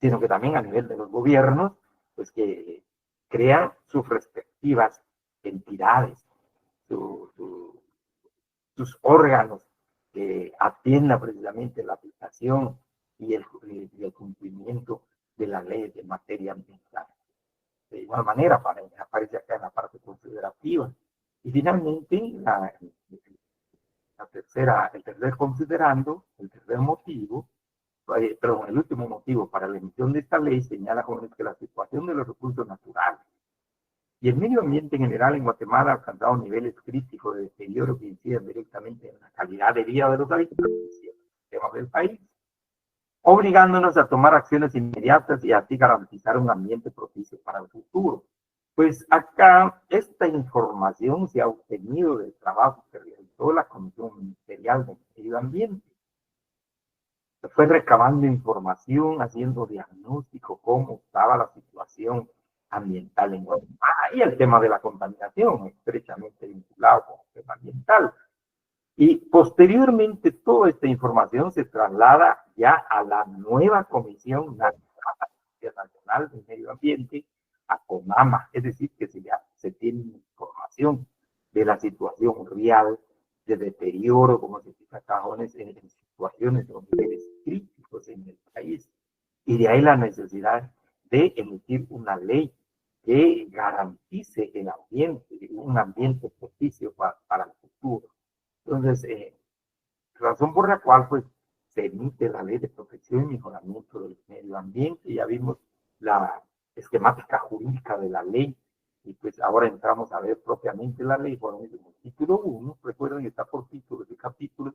sino que también a nivel de los gobiernos, pues que crean sus respectivas entidades, sus órganos que atiendan precisamente la aplicación y el cumplimiento de las leyes de materia ambiental. De igual manera, aparece acá en la parte considerativa. Y finalmente, el tercer considerando, el tercer motivo, perdón, el último motivo para la emisión de esta ley señala, jóvenes, que la situación de los recursos naturales y el medio ambiente en general en Guatemala ha alcanzado niveles críticos de deterioro que inciden directamente en la calidad de vida de los habitantes y el sistema del país, obligándonos a tomar acciones inmediatas y así garantizar un ambiente propicio para el futuro. Pues acá esta información se ha obtenido del trabajo que realizó la Comisión Ministerial de Medio Ambiente. Se fue recabando información, haciendo diagnóstico, cómo estaba la situación ambiental en Guatemala y el tema de la contaminación, estrechamente vinculado con el tema ambiental. Y posteriormente toda esta información se traslada ya a la nueva Comisión Nacional del Medio Ambiente, a CONAMA, es decir, que se tiene información de la situación real de deterioro, como se dice acá, en situaciones o niveles críticos en el país. Y de ahí la necesidad de emitir una ley que garantice el ambiente, un ambiente propicio para el futuro. Entonces, razón por la cual pues se emite la ley de protección y mejoramiento del medio ambiente. Ya vimos la esquemática jurídica de la ley y pues ahora entramos a ver propiamente la ley. Bueno, en el título 1, recuerden, está por títulos y capítulos,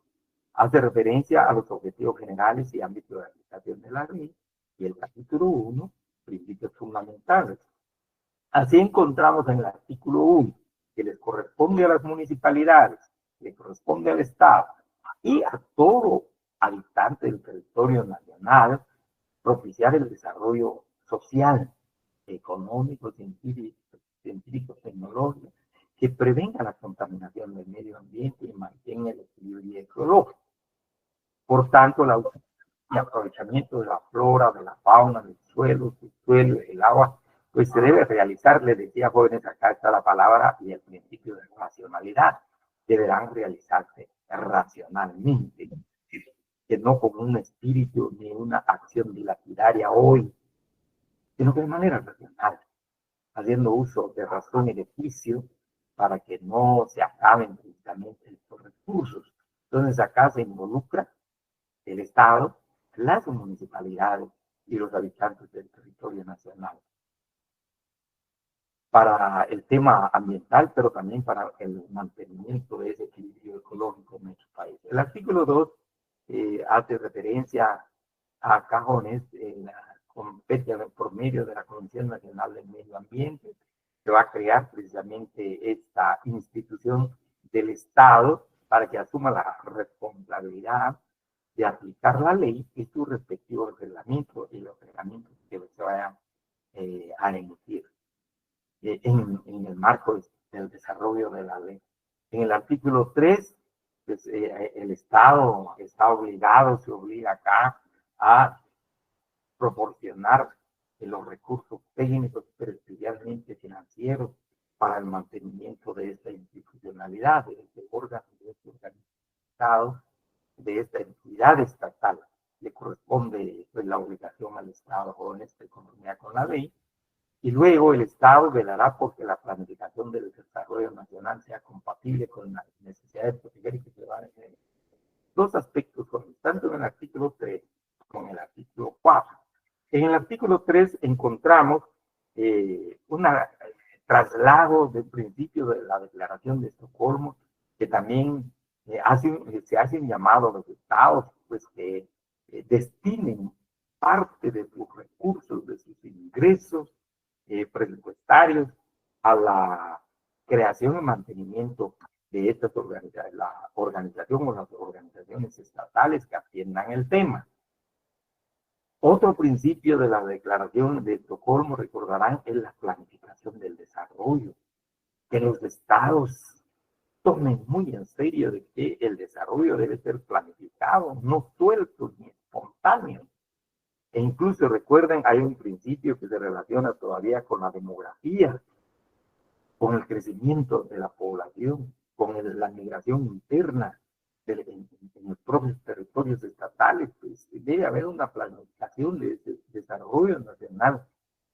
hace referencia a los objetivos generales y ámbitos de aplicación de la ley, y el capítulo 1, principios fundamentales. Así encontramos en el artículo 1 que les corresponde a las municipalidades, le corresponde al Estado y a todo habitante del territorio nacional propiciar el desarrollo social, económico, científico, tecnológico, que prevenga la contaminación del medio ambiente y mantenga el equilibrio ecológico. Por tanto, el aprovechamiento de la flora, de la fauna, del suelo, el agua, pues se debe realizar, les decía, jóvenes, acá está la palabra y el principio de racionalidad, deberán realizarse racionalmente, que no con un espíritu ni una acción dilapidaria hoy, sino que de manera racional, haciendo uso de razón y de juicio para que no se acaben precisamente estos recursos. Entonces acá se involucra el Estado, las municipalidades y los habitantes del territorio nacional para el tema ambiental, pero también para el mantenimiento de ese equilibrio ecológico en nuestro país. El artículo 2 hace referencia a cajones por medio de la Comisión Nacional del Medio Ambiente. Se va a crear precisamente esta institución del Estado para que asuma la responsabilidad de aplicar la ley y sus respectivos reglamentos y los reglamentos que se vayan a emitir en el marco del desarrollo de la ley. En el artículo 3, pues, el Estado está obligado, se obliga acá a proporcionar los recursos técnicos, pero especialmente financieros, para el mantenimiento de esta institucionalidad, de este órgano, de este organizado, de esta entidad estatal. Le corresponde pues, la obligación al Estado con esta economía con la ley. Y luego el Estado velará porque la planificación del desarrollo nacional sea compatible con la necesidad de proteger y que se van a hacer dos aspectos, tanto en el artículo 3 como en el artículo 4. En el artículo 3 encontramos un traslado del principio de la Declaración de Estocolmo, que también se hace un llamado a los estados pues, que destinen parte de sus recursos, de sus ingresos presupuestarios a la creación y mantenimiento de estas organizaciones, la organización o las organizaciones estatales que atiendan el tema. Otro principio de la Declaración de Estocolmo, recordarán, es la planificación del desarrollo, que los estados tomen muy en serio de que el desarrollo debe ser planificado, no suelto ni espontáneo, E incluso recuerden, hay un principio que se relaciona todavía con la demografía, con el crecimiento de la población, con la migración interna en los propios territorios estatales. Pues debe haber una planificación de desarrollo nacional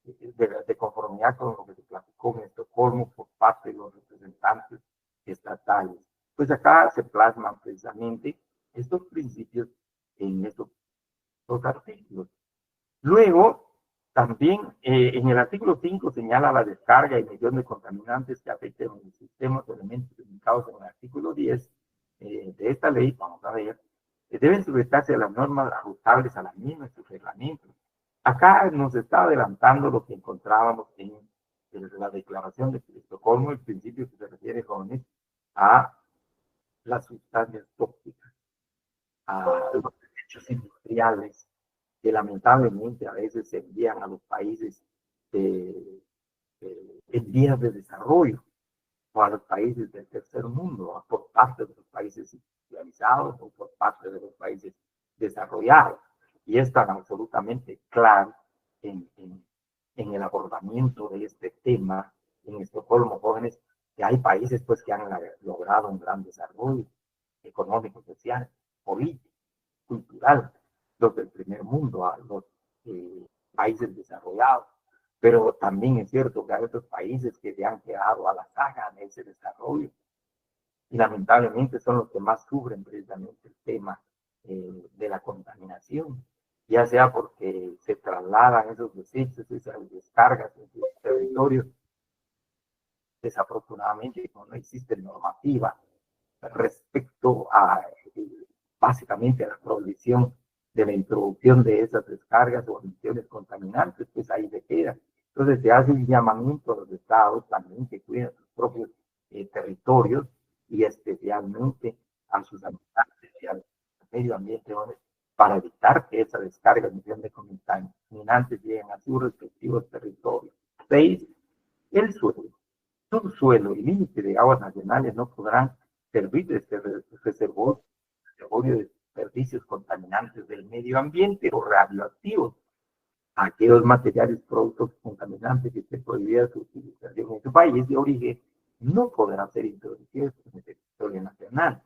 de conformidad con lo que se platicó en Estocolmo por parte de los representantes estatales. Pues acá se plasman precisamente estos principios en estos dos artículos. Luego, también en el artículo 5 señala la descarga y emisión de contaminantes que afecten los sistemas o elementos indicados en el artículo 10 de esta ley, vamos a ver, deben sujetarse a las normas ajustables a la misma y sus reglamentos. Acá nos está adelantando lo que encontrábamos en la declaración de Estocolmo, el principio que se refiere, jóvenes, a las sustancias tóxicas, a los desechos industriales, que lamentablemente a veces se envían a los países en vías de desarrollo o a los países del tercer mundo, por parte de los países industrializados o por parte de los países desarrollados. Y es tan absolutamente claro en el abordamiento de este tema en Estocolmo, jóvenes, que hay países pues que han logrado un gran desarrollo económico, social, político, cultural, los del primer mundo, a los países desarrollados. Pero también es cierto que hay otros países que se han quedado a la saga de ese desarrollo y lamentablemente son los que más sufren precisamente el tema de la contaminación, ya sea porque se trasladan esos desechos, esas descargas en sus territorios. Desafortunadamente, no existe normativa respecto a básicamente a la prohibición de la introducción de esas descargas o emisiones contaminantes, pues ahí se queda. Entonces se hace un llamamiento a los estados también que cuiden sus propios territorios y especialmente a sus habitantes y al medio ambiente para evitar que esa descarga, emisión de contaminantes lleguen a sus respectivos territorios. 6. El suelo. Todo suelo y límite de aguas nacionales no podrán servir de reservorio de desperdicios contaminantes del medio ambiente o radioactivos. Aquellos materiales, productos contaminantes que esté prohibida su utilización en su país de origen no podrán ser introducidos en el territorio nacional.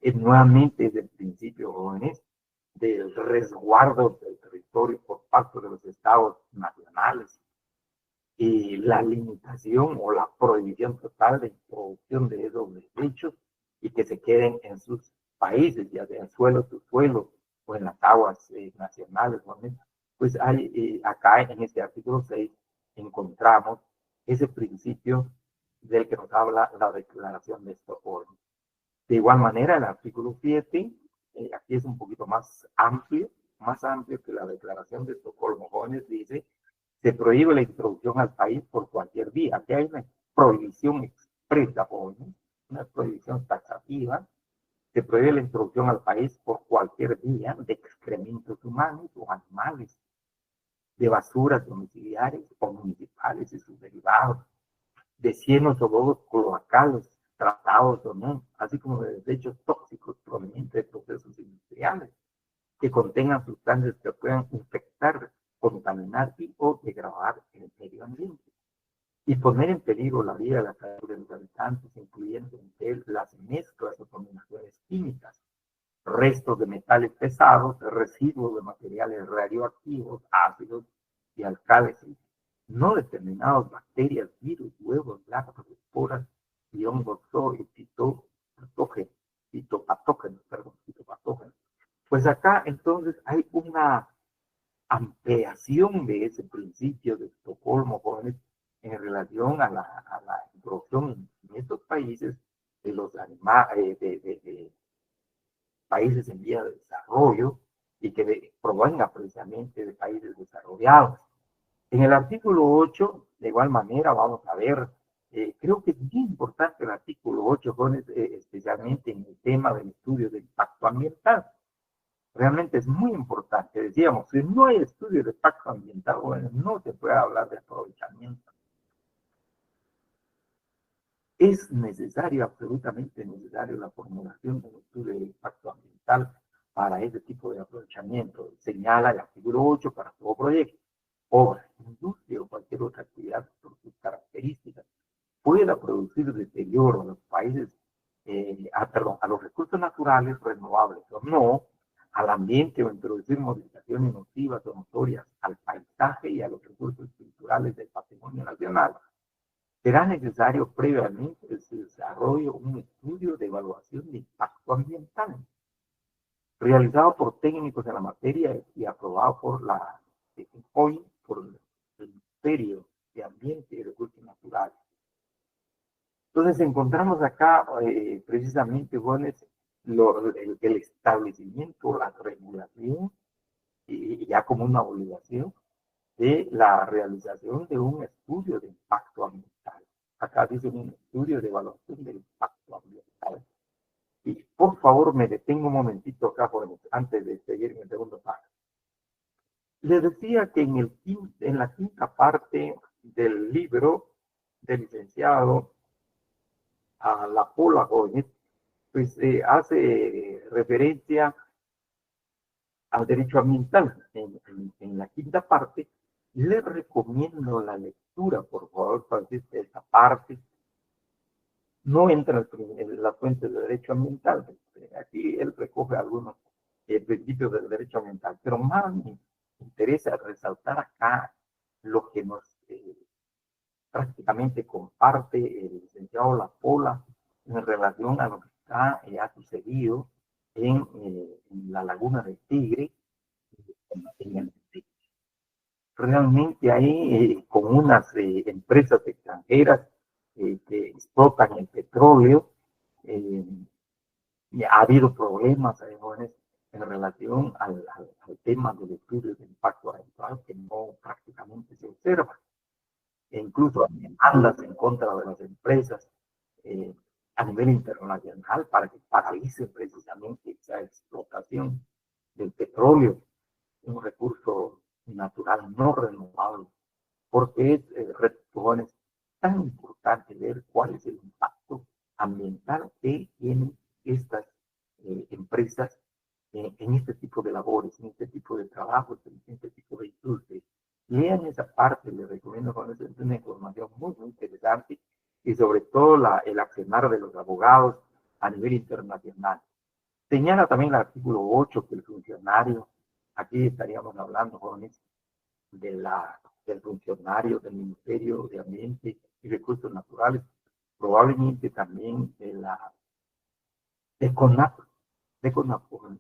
Es nuevamente es el principio, jóvenes, del resguardo del territorio por parte de los estados nacionales y la limitación o la prohibición total de introducción de esos desechos y que se queden en sus países, ya sea en suelo, subsuelo o en las aguas nacionales. ¿No? Pues hay, acá en este artículo 6 encontramos ese principio del que nos habla la Declaración de Estocolmo. De igual manera, el artículo 7, aquí es un poquito más amplio que la Declaración de Estocolmo. Jóvenes, dice, se prohíbe la introducción al país por cualquier vía. Aquí hay una prohibición expresa, jóvenes, una prohibición taxativa. Se prohíbe la introducción al país por cualquier vía de excrementos humanos o animales, de basuras domiciliares o municipales y sus derivados, de cienos o logos cloacales, tratados o no, así como de desechos tóxicos provenientes de procesos industriales que contengan sustancias que puedan infectar, contaminar y o degradar el medio ambiente y poner en peligro la vida y la salud de los habitantes, incluyendo las mezclas o combinaciones químicas, restos de metales pesados, residuos de materiales radioactivos, ácidos y alcalices, no determinados bacterias, virus, huevos, larvas, esporas y hongos fitopatógenos. Pues acá entonces hay una ampliación de ese principio de Estocolmo, jóvenes, en relación a la introducción en estos países de los de países en vía de desarrollo y que provenga precisamente de países desarrollados. En el artículo 8, de igual manera, vamos a ver, creo que es bien importante el artículo 8, jóvenes, especialmente en el tema del estudio del impacto ambiental. Realmente es muy importante. Decíamos, si no hay estudio de impacto ambiental, bueno, no se puede hablar de aprovechamiento. Es necesario, absolutamente necesario, la formulación de un estudio de impacto ambiental para ese tipo de aprovechamiento. Señala el artículo 8 para todo proyecto, obra, industria o cualquier otra actividad por sus características pueda producir deterioro a los países, a los recursos naturales renovables o no, al ambiente o introducir modificaciones nocivas o notorias al paisaje y a los recursos culturales del patrimonio nacional, será necesario previamente el desarrollo un estudio de evaluación de impacto ambiental realizado por técnicos en la materia y aprobado por hoy por el Ministerio de Ambiente y Recursos Naturales. Entonces encontramos acá precisamente, jóvenes, el establecimiento, la regulación, y ya como una obligación, de la realización de un estudio de impacto ambiental. Acá dice un estudio de evaluación del impacto ambiental. Y por favor me detengo un momentito acá, jóvenes, antes de seguir en el segundo párrafo. Les decía que en la quinta parte del libro del licenciado a la Pola, jóvenes, pues hace referencia al derecho ambiental. En la quinta parte, les recomiendo la lectura, por favor, para esta parte. No entra en la fuente de derecho ambiental. Aquí él recoge algunos principios del derecho ambiental, pero más me interesa resaltar acá lo que nos prácticamente comparte el licenciado La Pola en relación a lo que ha sucedido en la Laguna del Tigre. Realmente hay con unas empresas extranjeras que explotan el petróleo. Ha habido problemas en relación al tema del estudio de impacto ambiental que no prácticamente se observa. E incluso hay demandas en contra de las empresas a nivel internacional para que paralicen precisamente esa explotación del petróleo, un recurso natural no renovable, porque es tan importante ver cuál es el impacto ambiental que tienen estas empresas en este tipo de labores, en este tipo de trabajos, en este tipo de industria. Lean esa parte, les recomiendo con eso, es una información muy, muy interesante y sobre todo el accionar de los abogados a nivel internacional. Señala también el artículo 8 que el funcionario, aquí estaríamos hablando, jóvenes, del funcionario del Ministerio de Ambiente y Recursos Naturales, probablemente también de CONAP,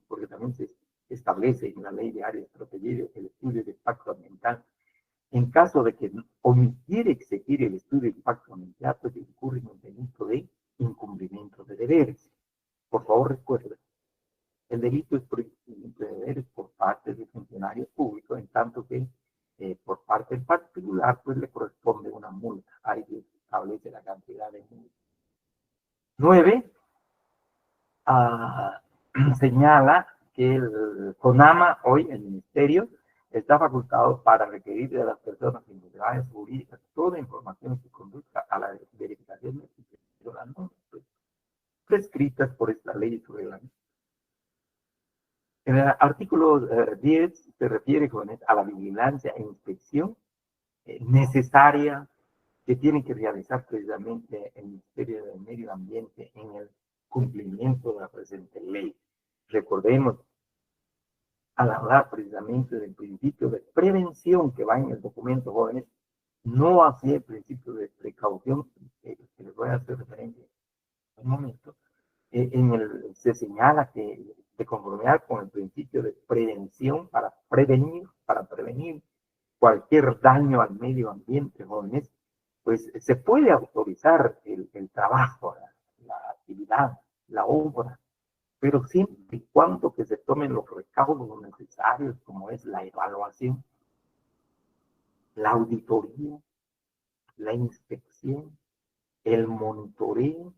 porque también se establece en la ley de áreas protegidas el estudio de impacto ambiental. En caso de que omitiera exigir el estudio de impacto ambiental, pues incurre en un delito de incumplimiento de deberes. Por favor, recuerden, el delito es por incumplimiento de deberes por parte del funcionario público, en tanto que por parte del particular, pues le corresponde una multa. Ahí se establece la cantidad de multa. 9. Señala que el CONAMA, hoy el Ministerio, está facultado para requerir de las personas individuales jurídicas toda información que conduzca a la verificación de las normas prescritas por esta ley y su reglamento. En el artículo 10 se refiere a la vigilancia e inspección necesaria que tiene que realizar precisamente el Ministerio del Medio Ambiente en el cumplimiento de la presente ley. Recordemos, al hablar precisamente del principio de prevención que va en el documento, jóvenes, no así el principio de precaución, que les voy a hacer referencia en un momento, se señala que de conformidad con el principio de prevención para prevenir cualquier daño al medio ambiente, jóvenes, pues se puede autorizar el trabajo, la actividad, la obra, pero siempre y cuando que se tomen los recaudos necesarios, como es la evaluación, la auditoría, la inspección, el monitoreo,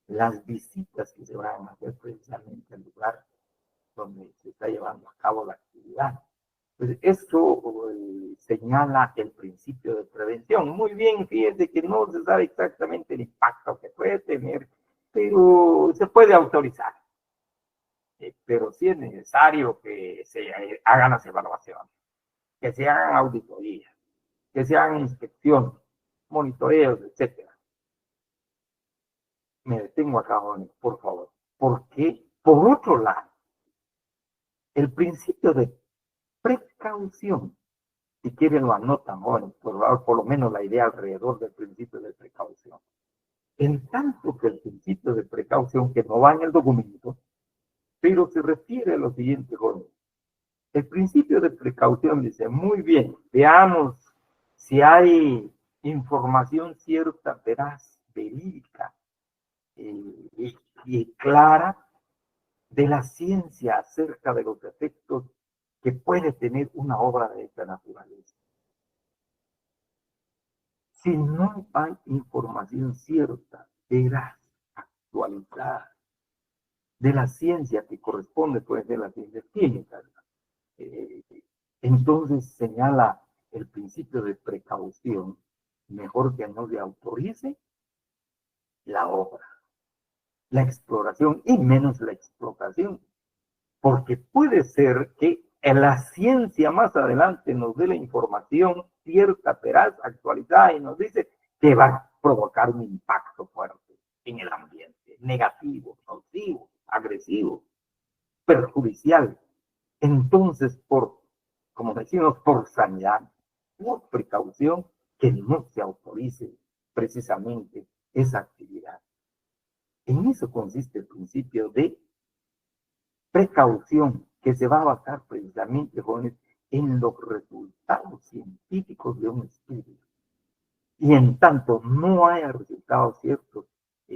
las visitas que se van a hacer precisamente al lugar donde se está llevando a cabo la actividad. Pues esto señala el principio de prevención. Muy bien, fíjense que no se sabe exactamente el impacto que puede tener, pero se puede autorizar. pero sí es necesario que se hagan las evaluaciones, que se hagan auditorías, que se hagan inspecciones, monitoreos, etcétera. Me detengo acá, jóvenes, por favor. Porque, por otro lado, el principio de precaución, si quieren lo anotan, jóvenes, por lo menos la idea alrededor del principio de precaución. En tanto que el principio de precaución, que no va en el documento, pero se refiere a lo siguiente, jóvenes. El principio de precaución dice, muy bien, veamos si hay información cierta, veraz, verídica y clara de la ciencia acerca de los efectos que puede tener una obra de esta naturaleza. Si no hay información cierta, veraz, actualizada, de la ciencia que corresponde, puede ser la ciencia química, eh, entonces señala el principio de precaución, mejor que no se autorice la obra, la exploración y menos la explotación, porque puede ser que en la ciencia más adelante nos dé la información cierta, veraz, actualizada y nos dice que va a provocar un impacto fuerte en el ambiente, negativo, nocivo, agresivo, perjudicial. Entonces, como decimos, por sanidad, por precaución, que no se autorice precisamente esa actividad. En eso consiste el principio de precaución, que se va a basar precisamente, jóvenes, en los resultados científicos de un estudio. Y en tanto no haya resultados ciertos,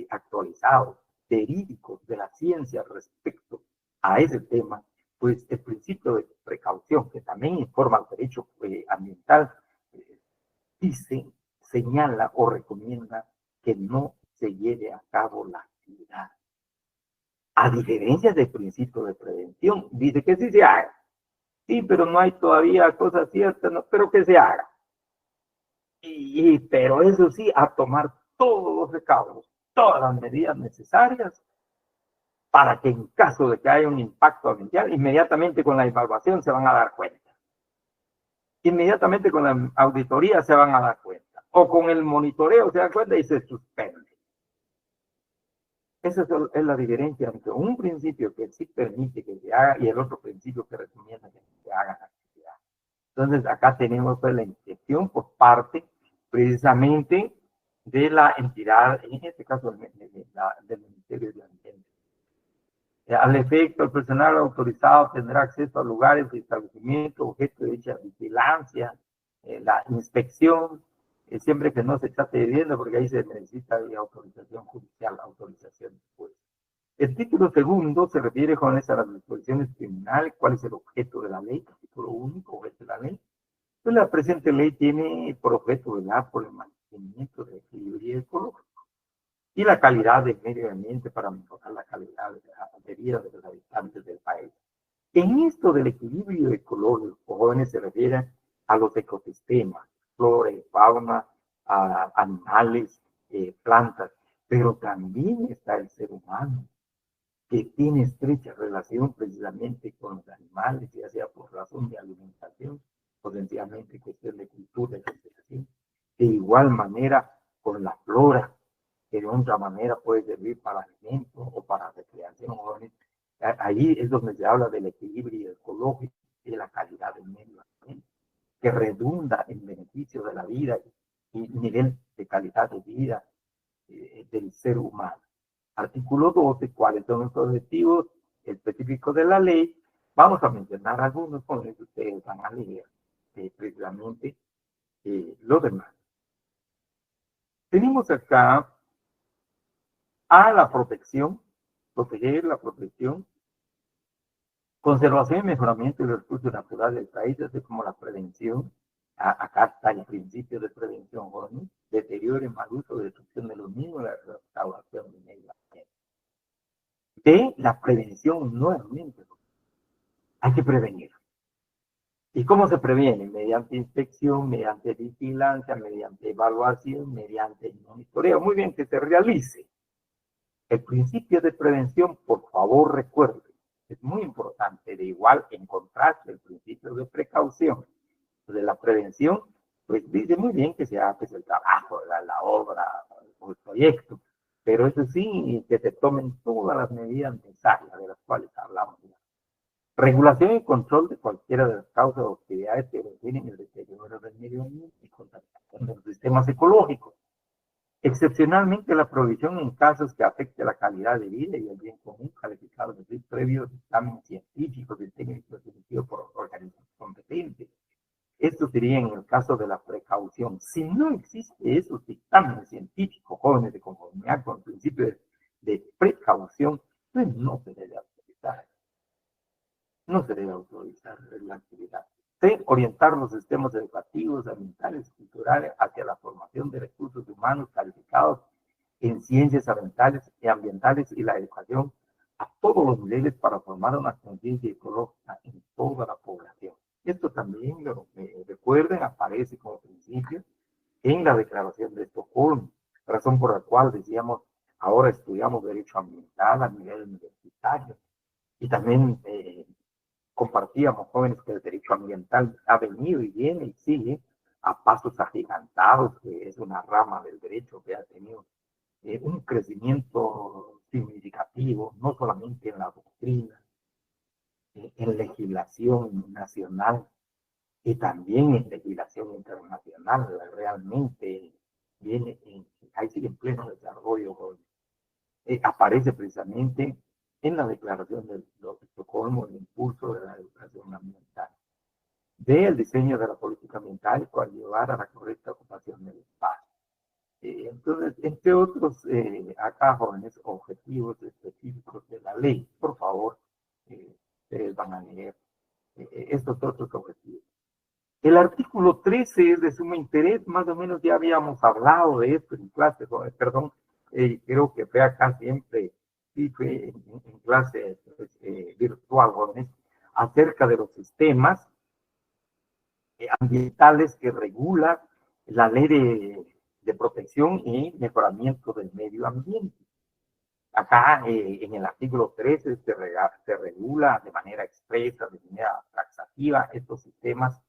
actualizados, verídicos de la ciencia respecto a ese tema, pues el principio de precaución, que también informa el derecho ambiental, dice, señala o recomienda que no se lleve a cabo la actividad. A diferencia del principio de prevención, dice que sí se haga. Sí, pero no hay todavía cosas ciertas, no, pero que se haga. Pero eso sí, a tomar todos los recaudos, todas las medidas necesarias para que en caso de que haya un impacto ambiental, inmediatamente con la evaluación se van a dar cuenta. Inmediatamente con la auditoría se van a dar cuenta. O con el monitoreo se dan cuenta y se suspende. Esa es la diferencia entre un principio que sí permite que se haga y el otro principio que recomienda que se haga la actividad. Entonces, acá tenemos pues, la inspección por parte precisamente de la entidad, en este caso del Ministerio de Ambiente. Al efecto, el personal autorizado tendrá acceso a lugares de establecimiento, objeto de dicha vigilancia, la inspección, siempre que no se trate de vivienda, porque ahí se necesita de autorización judicial, autorización después. El título segundo se refiere, jóvenes, a las disposiciones criminales, cuál es el objeto de la ley, título único, objeto de la ley. Pues la presente ley tiene por objeto velar por el mantenimiento del equilibrio ecológico y la calidad del medio ambiente para mejorar la calidad de vida de los habitantes del país. En esto del equilibrio ecológico, jóvenes, se refiere a los ecosistemas, flora y fauna, a animales, plantas, pero también está el ser humano, que tiene estrecha relación precisamente con los animales, ya sea por razón de alimentación, potencialmente cuestión de cultura y conservación. De igual manera con la flora, que de otra manera puede servir para alimento o para recreación. Ahí es donde se habla del equilibrio ecológico y de la calidad del medio ambiente, que redunda en beneficio de la vida y nivel de calidad de vida del ser humano. Artículo 12, cuáles son los objetivos específicos de la ley. Vamos a mencionar algunos, con eso ustedes van a leer precisamente lo demás. Tenemos acá a la protección, proteger la protección, conservación y mejoramiento de los recursos naturales del país, así como la prevención. Acá está el principio de prevención, ¿no? Deterioro y mal uso, destrucción de los mismos, la restauración de medio ambiente. De la prevención, nuevamente, hay que prevenir. ¿Y cómo se previene? Mediante inspección, mediante vigilancia, mediante evaluación, mediante monitoreo. Muy bien, que se realice. El principio de prevención, por favor, recuerde, Es muy importante, de igual, en contraste, el principio de precaución, de la prevención, pues dice muy bien que se hace el trabajo, la obra o el proyecto, pero eso sí, que se tomen todas las medidas necesarias de las cuales hablamos. Regulación y control de cualquiera de las causas o actividades que originen el deterioro del medio ambiente y contaminación de los sistemas ecológicos. Excepcionalmente, la provisión en casos que afecte la calidad de vida y el bien común, calificados de previos exámenes científicos y técnicos emitidos por organismos competentes. Esto sería en el caso de la precaución. Si no existe esos dictámenes científicos jóvenes de conformidad con el principio de precaución, pues no se debe autorizar. No se debe autorizar la actividad. C. Orientar los sistemas educativos, ambientales y culturales hacia la formación de recursos humanos calificados en ciencias ambientales y la educación a todos los niveles para formar una conciencia ecológica en toda la población. Esto también, recuerden, aparece como principio en la Declaración de Estocolmo, razón por la cual decíamos, ahora estudiamos derecho ambiental a nivel universitario y también compartíamos jóvenes que el derecho ambiental ha venido y viene y sigue a pasos agigantados, que es una rama del derecho que ha tenido un crecimiento significativo, no solamente en la doctrina, en legislación nacional y también en legislación internacional. Realmente viene, ahí sigue en pleno desarrollo. Aparece precisamente en la Declaración de Estocolmo el impulso de la educación ambiental, del diseño de la política ambiental para llevar a la correcta ocupación del espacio. Entonces, entre otros, acá jóvenes, objetivos específicos de la ley, por favor, ustedes van a leer estos otros objetivos. El artículo 13 es de suma interés, más o menos ya habíamos hablado de esto en clase, perdón, creo que fue acá siempre, sí fue en clase pues, virtual, jóvenes, acerca de los sistemas ambientales que regula la ley de protección y mejoramiento del medio ambiente. Acá en el artículo 13 se regula de manera expresa, de manera taxativa estos sistemas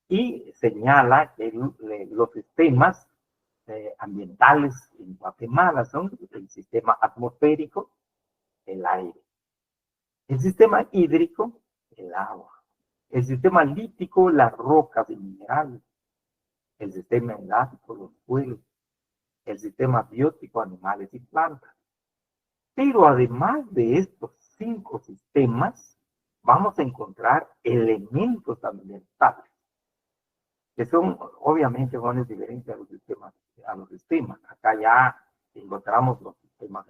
y señala que los sistemas ambientales en Guatemala son el sistema atmosférico, el aire, el sistema hídrico, el agua, el sistema lítico, las rocas y minerales, el sistema elástico, los suelos, el sistema biótico, animales y plantas. Pero además de estos 5 sistemas, vamos a encontrar elementos ambientales, que son obviamente jóvenes diferentes a los sistemas. Acá ya encontramos los sistemas,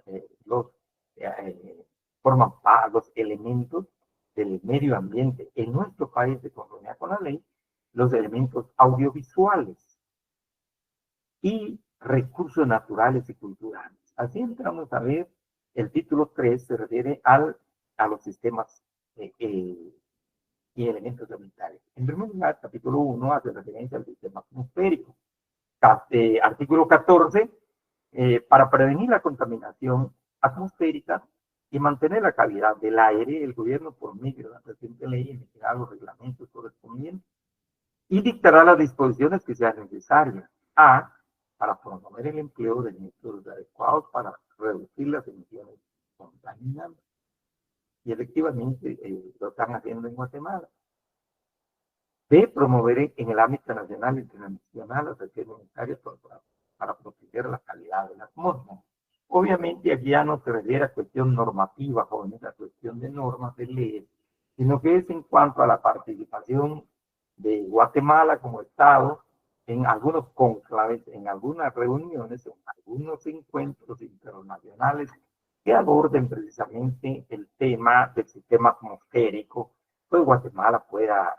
forman los elementos del medio ambiente en nuestro país de conformidad con la ley, los elementos audiovisuales y recursos naturales y culturales. Así entramos a ver, el título 3 se refiere a los sistemas y elementos ambientales. En primer lugar, capítulo 1 hace referencia al sistema atmosférico. Artículo 14, para prevenir la contaminación atmosférica y mantener la calidad del aire, el gobierno, por medio de la presente ley, emitirá los reglamentos correspondientes y dictará las disposiciones que sean necesarias. Para promover el empleo de métodos adecuados para reducir las emisiones contaminantes. Y efectivamente lo están haciendo en Guatemala. B, promover en el ámbito nacional e internacional las acciones necesarias para proteger la calidad de la atmósfera. Obviamente aquí ya no se refiere a cuestión normativa, jóvenes, a cuestión de normas, de leyes, sino que es en cuanto a la participación de Guatemala como Estado en algunos conclaves, en algunas reuniones, en algunos encuentros internacionales que aborden precisamente el tema del sistema atmosférico, pues Guatemala pueda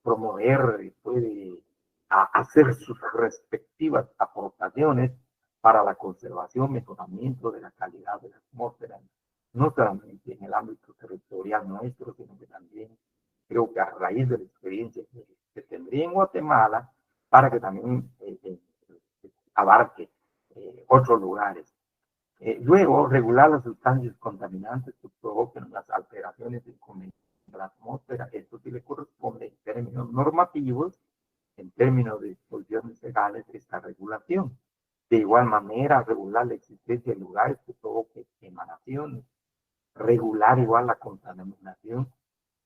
promover, puede hacer sus respectivas aportaciones para la conservación, mejoramiento de la calidad de la atmósfera, no solamente en el ámbito territorial nuestro, sino que también creo que a raíz de la experiencia que tendría en Guatemala, para que también abarque otros lugares. Luego, regular las sustancias contaminantes que provoquen las alteraciones de la atmósfera. Esto sí le corresponde en términos normativos, en términos de disposiciones legales, esta regulación. De igual manera, regular la existencia de lugares que provoquen emanaciones, regular igual la contaminación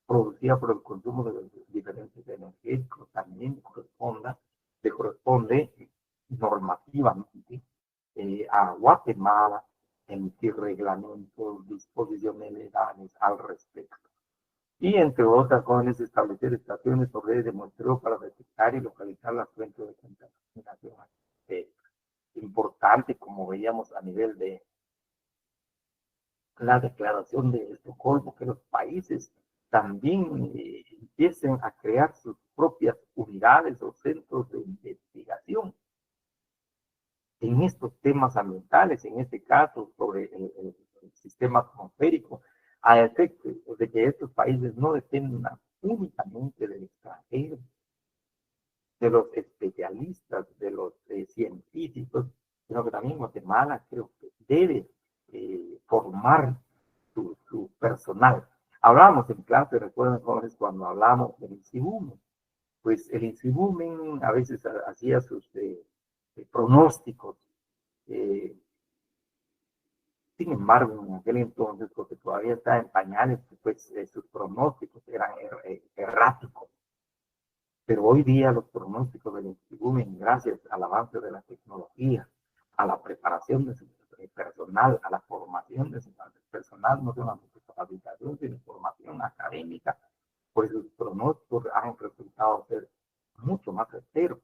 producida por el consumo de los diferentes energéticos, también le corresponde normativamente a Guatemala emitir reglamentos, disposiciones legales al respecto. Y entre otras, jóvenes, establecer estaciones o redes de muestreo para detectar y localizar las fuentes de contaminación. Importante, como veíamos a nivel de la declaración de Estocolmo, que los países también empiecen a crear sus propias unidades o centros de investigación en estos temas ambientales, en este caso sobre el sistema atmosférico, a efecto de que estos países no dependan únicamente del extranjero, de los especialistas, de los científicos, sino que también Guatemala creo que debe formar su personal. Hablamos en clase, recuerden jóvenes, cuando hablamos del INSIBUMEN, pues el INSIBUMEN a veces hacía sus pronósticos. Sin embargo, en aquel entonces, porque todavía estaba en pañales, pues sus pronósticos eran erráticos. Pero hoy día los pronósticos del INSIBUMEN, gracias al avance de la tecnología, a la preparación de su personal, a la formación de su personal, no solamente capacitación, sino formación académica, pues sus pronósticos han resultado ser mucho más certeros,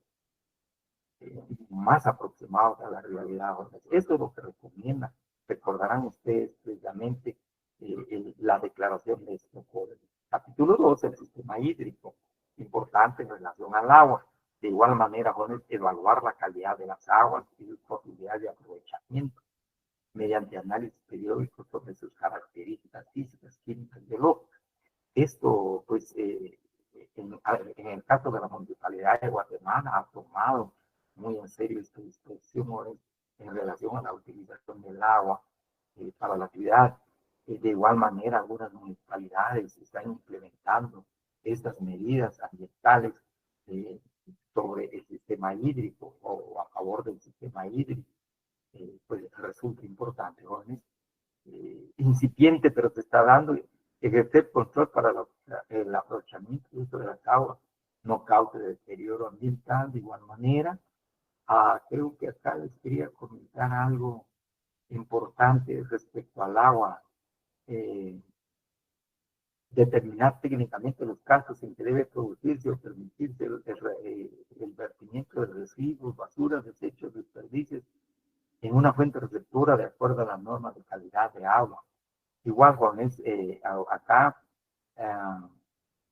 más aproximados a la realidad. Esto es lo que recomienda. Recordarán ustedes precisamente la declaración de Estocolmo. Capítulo 2, el sistema hídrico, importante en relación al agua. De igual manera, jóvenes, evaluar la calidad de las aguas y sus posibilidades de aprovechamiento mediante análisis periódicos sobre sus características físicas, químicas y biológicas. Esto, pues, en el caso de la Municipalidad de Guatemala, ha tomado muy en serio esta disposición en relación a la utilización del agua para la actividad. De igual manera, algunas municipalidades están implementando estas medidas ambientales sobre el sistema hídrico o a favor del sistema hídrico. Pues resulta importante, jóvenes. Incipiente, pero se está dando. Ejercer control para el aprovechamiento y uso de las aguas no cause deterioro ambiental. De igual manera, creo que acá les quería comentar algo importante respecto al agua. Determinar técnicamente los casos en que debe producirse o permitirse el vertimiento de residuos, basuras, desechos, desperdicios en una fuente receptora de acuerdo a las normas de calidad de agua. Igual, Juanes, acá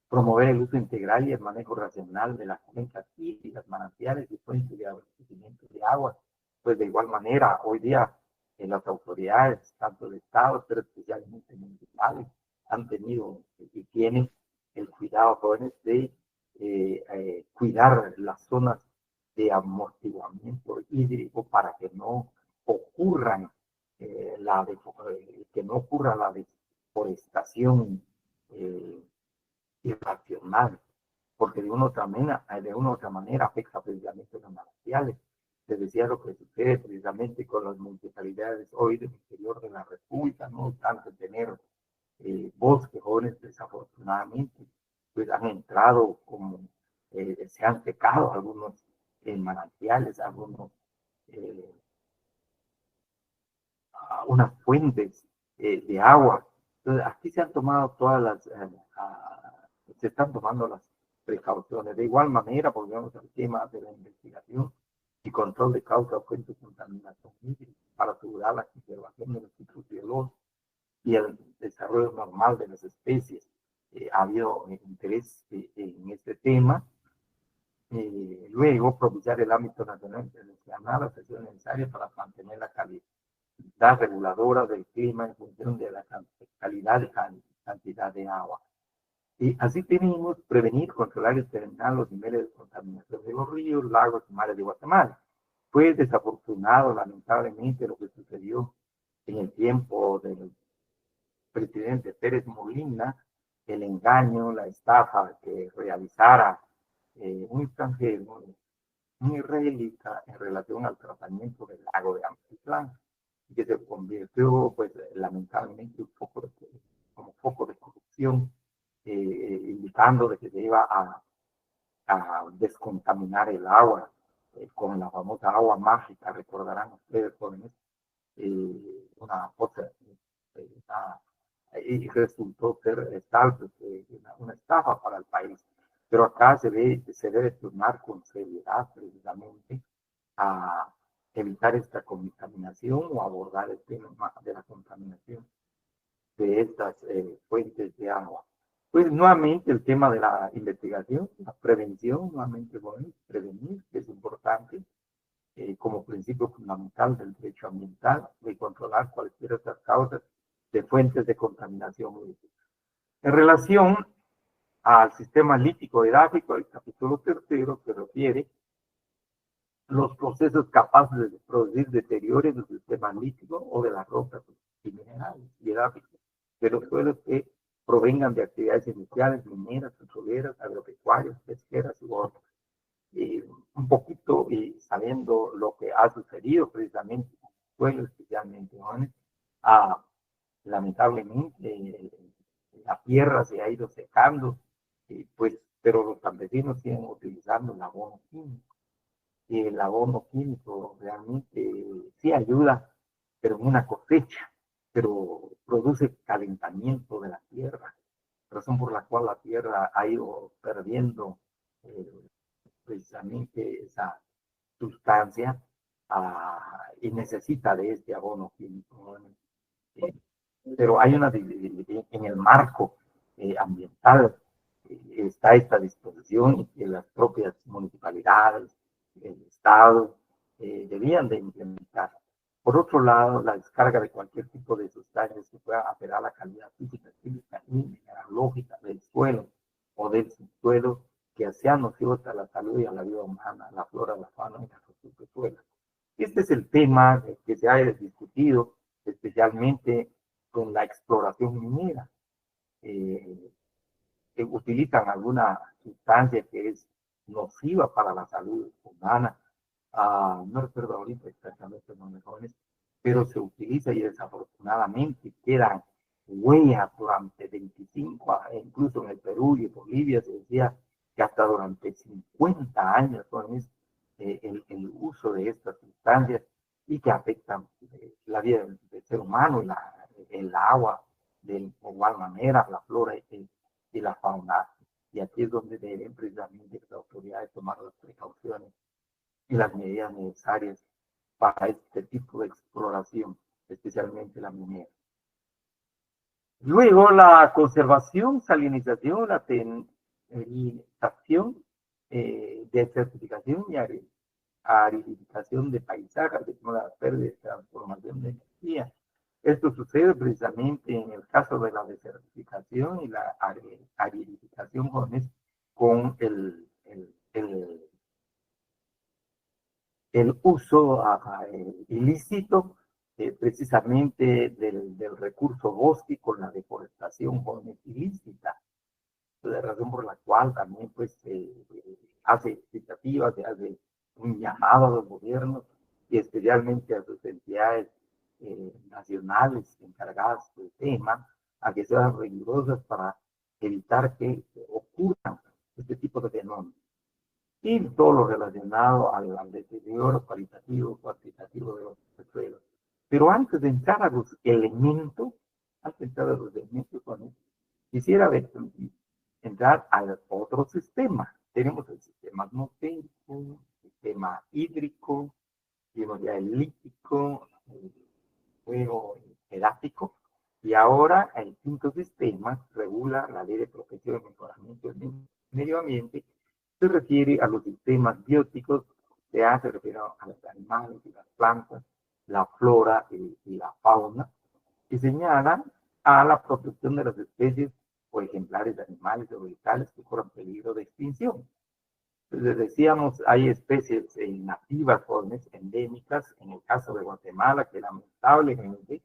promover el uso integral y el manejo racional de las cuencas hídricas, manantiales y fuentes de abastecimiento de agua. Pues de igual manera, hoy día las autoridades, tanto de Estado, pero especialmente municipales, han tenido y tienen el cuidado, jóvenes, de cuidar las zonas de amortiguamiento hídrico para que no ocurran que no ocurra la deforestación irracional, porque de una u otra manera afecta precisamente los manantiales. Les decía lo que sucede precisamente con las municipalidades hoy del interior de la República, no obstante tener bosques jóvenes, desafortunadamente, pues han entrado como se han secado algunos manantiales, algunos unas fuentes de agua. Entonces, aquí se han tomado todas las, se están tomando las precauciones. De igual manera, volvemos al tema de la investigación y control de causa o fuente de contaminación para asegurar la conservación de los ciclos biológicos y el desarrollo normal de las especies. Ha habido interés en este tema. Luego, propiciar el ámbito nacional e internacional, las acciones necesarias para mantener la calidad reguladora del clima en función de la calidad y cantidad de agua. Y así tenemos prevenir, controlar y determinar los niveles de contaminación de los ríos, lagos y mares de Guatemala. Fue desafortunado, lamentablemente, lo que sucedió en el tiempo del presidente Pérez Molina, el engaño, la estafa que realizara un extranjero, un israelita, en relación al tratamiento del lago de Amatitlán, que se convirtió, pues, lamentablemente, como foco de corrupción, indicando de que se iba a descontaminar el agua con la famosa agua mágica, recordarán ustedes, jóvenes, una cosa, y resultó ser tal, pues, una estafa para el país. Pero acá se debe tomar con seriedad, precisamente, a evitar esta contaminación o abordar el tema de la contaminación de estas fuentes de agua. Pues nuevamente el tema de la investigación, la prevención, nuevamente, bueno, prevenir, que es importante, como principio fundamental del derecho ambiental, de controlar cualquiera de estas causas de fuentes de contaminación. En relación al sistema lítico-edáfico, el capítulo tercero se refiere los procesos capaces de producir deteriores del sistema lítico o de las rocas y minerales y edáficos de los suelos que provengan de actividades iniciales, mineras, petroleras, agropecuarias, pesqueras y otras. Un poquito y sabiendo lo que ha sucedido precisamente con el suelo, especialmente, ¿no? Lamentablemente la tierra se ha ido secando, pues, pero los campesinos siguen utilizando el abono químico. Y el abono químico realmente sí ayuda, pero en una cosecha, pero produce calentamiento de la tierra, razón por la cual la tierra ha ido perdiendo precisamente esa sustancia y necesita de este abono químico. Pero hay una, en el marco ambiental, está esta disposición que las propias municipalidades, el Estado, debían de implementar. Por otro lado, la descarga de cualquier tipo de sustancias que pueda alterar la calidad física, química y mineralógica del suelo o del subsuelo, que sean nocivos a la salud y a la vida humana, la flora, la fauna y la suelo. Este es el tema que se ha discutido, especialmente con la exploración minera. Que utilizan alguna sustancia que es nociva para la salud humana. No recuerdo ahorita exactamente los jóvenes, pero se utiliza y desafortunadamente quedan huellas durante 25, incluso en el Perú y en Bolivia se decía que hasta durante 50 años jóvenes, el uso de estas sustancias y que afectan la vida del ser humano, el agua, de igual manera, la flora y la fauna. Y aquí es donde deben precisamente las autoridades tomar las precauciones y las medidas necesarias para este tipo de exploración, especialmente la minera. Luego, la conservación, salinización, la tenerización, desertificación y aridificación de paisajes, de la pérdida de transformación de energía. Esto sucede precisamente en el caso de la desertificación y la aridificación con el uso ilícito precisamente del recurso bosque con la deforestación ilícita, la razón por la cual también pues hace expectativas, se hace un llamado a los gobiernos y especialmente a sus entidades nacionales encargadas del tema, a que sean rigurosas para evitar que ocurran este tipo de fenómenos. Y todo lo relacionado al deterioro cualitativo, cuantitativo de los suelos. Pero antes de entrar a los elementos, quisiera entrar al otro sistema. Tenemos el sistema atmosférico, el sistema hídrico, tenemos ya el lítico, el fuego edáfico, y ahora el quinto sistema regula la ley de protección y mejoramiento del medio ambiente, se refiere a los sistemas bióticos, se refiere a los animales y las plantas, la flora y la fauna, y señala a la protección de las especies o ejemplares de animales o vegetales que corran peligro de extinción. Entonces decíamos, hay especies nativas, jóvenes, endémicas, en el caso de Guatemala, que lamentablemente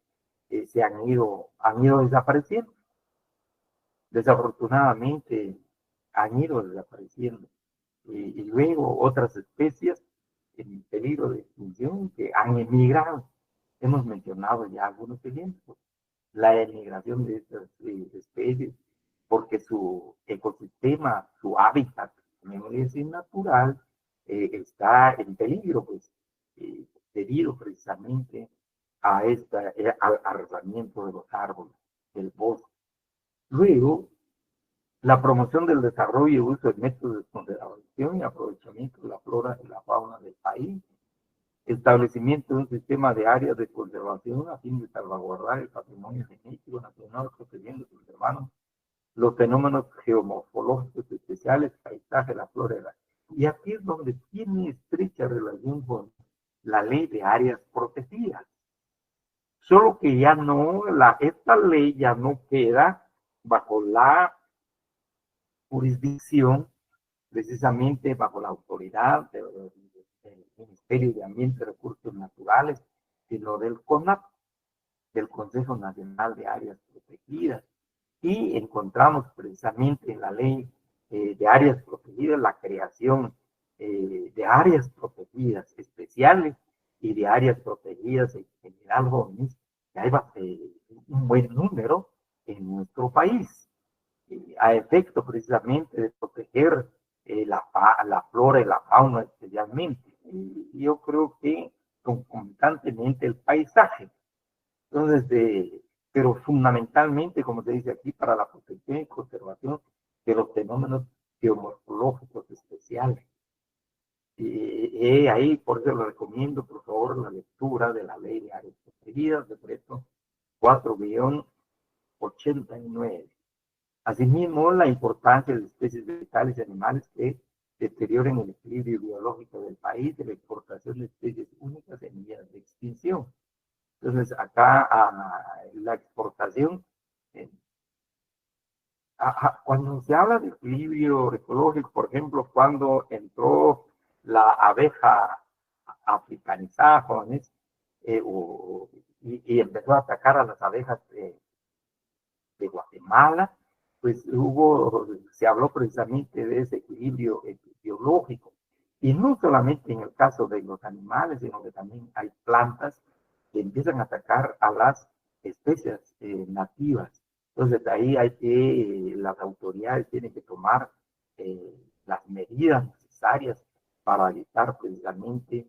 han ido desapareciendo. Desafortunadamente han ido desapareciendo. Y luego otras especies en peligro de extinción que han emigrado. Hemos mencionado ya algunos ejemplos. La emigración de estas especies, porque su ecosistema, su hábitat, decir, natural, está en peligro, pues, debido precisamente a al arrasamiento de los árboles, del bosque. Luego, la promoción del desarrollo y uso de métodos de conservación y aprovechamiento de la flora y la fauna del país, establecimiento de un sistema de áreas de conservación a fin de salvaguardar el patrimonio genético nacional, protegiendo y conservando los fenómenos geomorfológicos especiales, paisaje, la flora. Y aquí es donde tiene estrecha relación con la ley de áreas protegidas. Solo que ya no, esta ley ya no queda bajo la jurisdicción, precisamente bajo la autoridad del Ministerio de Ambiente y Recursos Naturales, sino del CONAP, del Consejo Nacional de Áreas Protegidas. Y encontramos precisamente en la ley de áreas protegidas la creación de áreas protegidas especiales y de áreas protegidas en general, jóvenes, que hay un buen número en nuestro país, a efecto precisamente de proteger la flora y la fauna especialmente. Y yo creo que concomitantemente el paisaje. Entonces, pero fundamentalmente, como se dice aquí, para la protección y conservación de los fenómenos geomorfológicos especiales. Ahí, por eso le recomiendo, por favor, la lectura de la Ley de Áreas Protegidas, decreto 4-89. Asimismo, la importancia de especies vegetales y animales que deterioren el equilibrio biológico del país, de la exportación de especies únicas en vías de extinción. Entonces, acá la exportación, cuando se habla de equilibrio ecológico, por ejemplo, cuando entró la abeja africanizada, jóvenes, y empezó a atacar a las abejas de Guatemala, pues se habló precisamente de ese equilibrio biológico. Y no solamente en el caso de los animales, sino que también hay plantas que empiezan a atacar a las especies nativas. Entonces ahí las autoridades tienen que tomar las medidas necesarias para evitar precisamente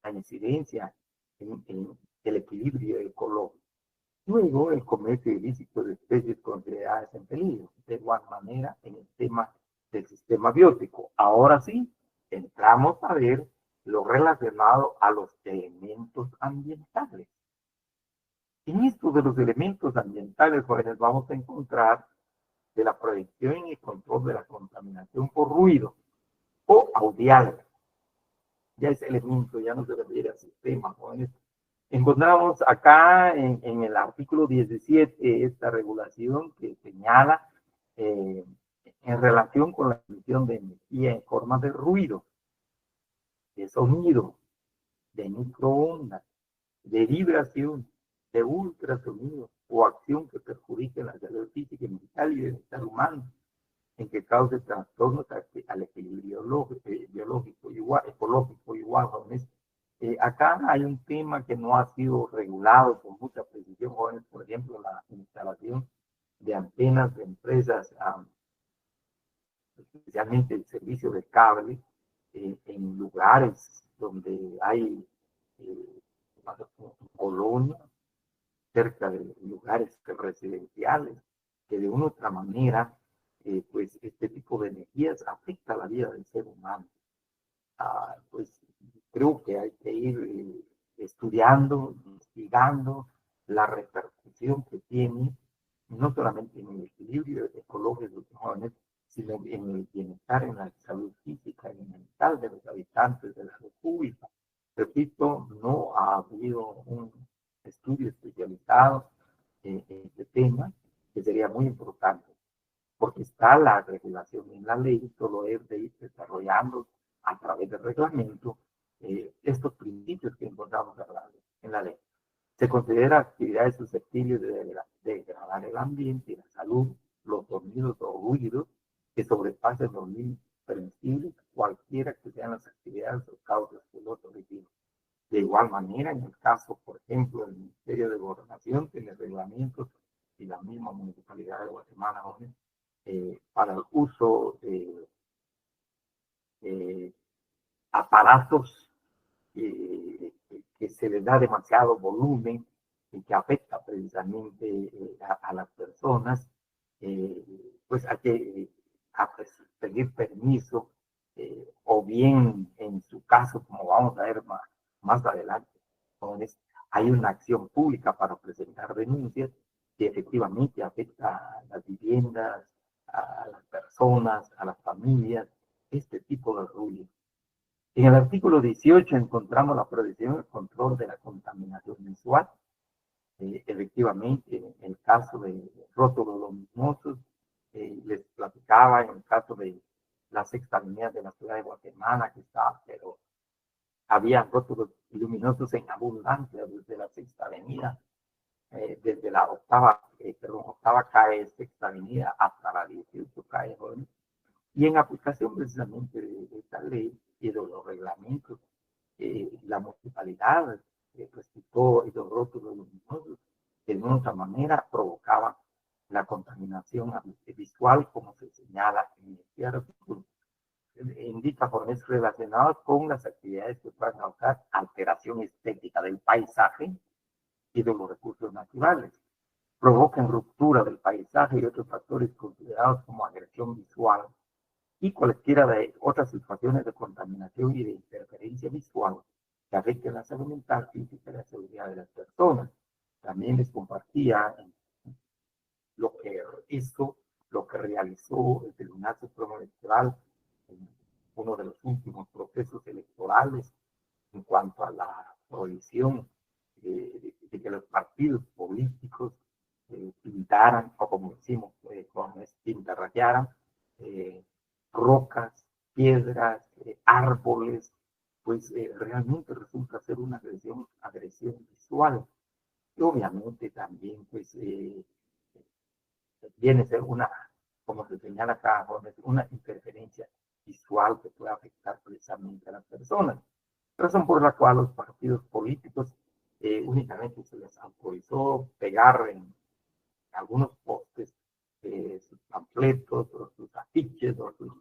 la incidencia en el equilibrio ecológico. Luego, el comercio ilícito de especies consideradas en peligro, de igual manera en el tema del sistema biótico. Ahora sí, entramos a ver lo relacionado a los elementos ambientales. En esto de los elementos ambientales, jóvenes, vamos a encontrar de la prevención y control de la contaminación por ruido o audial. Ya ese elemento ya no se refiere al sistema, jóvenes. Encontramos acá en el artículo 17 esta regulación que señala en relación con la emisión de energía en forma de ruido, de sonido, de microondas, de vibración, de ultrasonido o acción que perjudique la salud física, mental y bienestar humano, en que cause trastornos al equilibrio biológico, ecológico, igual, jóvenes. Acá hay un tema que no ha sido regulado con mucha precisión, jóvenes, por ejemplo, la instalación de antenas de empresas, especialmente el servicio de cable, en lugares donde hay colonias, cerca de lugares residenciales, que de una u otra manera, pues este tipo de energías afecta la vida del ser humano. Pues creo que hay que ir estudiando, investigando la repercusión que tiene, no solamente en el equilibrio ecológico de los jóvenes, sino en el bienestar, en la salud física y mental de los habitantes de la República. Repito, no ha habido un estudio especializado en este tema, que sería muy importante, porque está la regulación en la ley, solo es de ir desarrollando a través del reglamento estos principios que encontramos en la ley. Se considera que actividades susceptibles de degradar el ambiente y la salud, los sonidos o ruidos que sobrepasen los límites permisibles, cualquiera que sean las actividades o causas que los originen. De igual manera, en el caso, por ejemplo, del Ministerio de Gobernación tiene reglamentos y la misma Municipalidad de Guatemala para el uso de aparatos que se les da demasiado volumen y que afecta precisamente a las personas, pues hay que pedir permiso, o bien en su caso, como vamos a ver más adelante, hay una acción pública para presentar denuncias que efectivamente afecta a las viviendas, a las personas, a las familias, este tipo de ruido. En el artículo 18 encontramos la prevención y el control de la contaminación visual. Efectivamente, en el caso de rótulos luminosos, les platicaba en el caso de la sexta avenida de la ciudad de Guatemala, que estaba, pero había rótulos luminosos en abundancia desde la sexta avenida, desde la octava calle, sexta avenida, hasta la 18 calle, y en aplicación precisamente de esta ley y de los reglamentos, la municipalidad respetó esos rótulos luminosos que de otra manera provocaban la contaminación visual, como se señala en este artículo. Indica formas relacionadas con las actividades que puedan causar alteración estética del paisaje y de los recursos naturales, provocan ruptura del paisaje y otros factores considerados como agresión visual, y cualquiera de otras situaciones de contaminación y de interferencia visual que afecten la salud mental, física y la seguridad de las personas. También les compartía lo que hizo, lo que realizó el Tribunal Supremo Electoral en uno de los últimos procesos electorales en cuanto a la prohibición de que los partidos políticos pintaran, o como decimos, pintarrayaran rocas, piedras, árboles, pues realmente resulta ser una agresión visual. Y obviamente también, pues, viene a ser como se señala acá, una interferencia visual que puede afectar precisamente a las personas. Razón por la cual los partidos políticos únicamente se les autorizó pegar en algunos postes sus panfletos o sus afiches o sus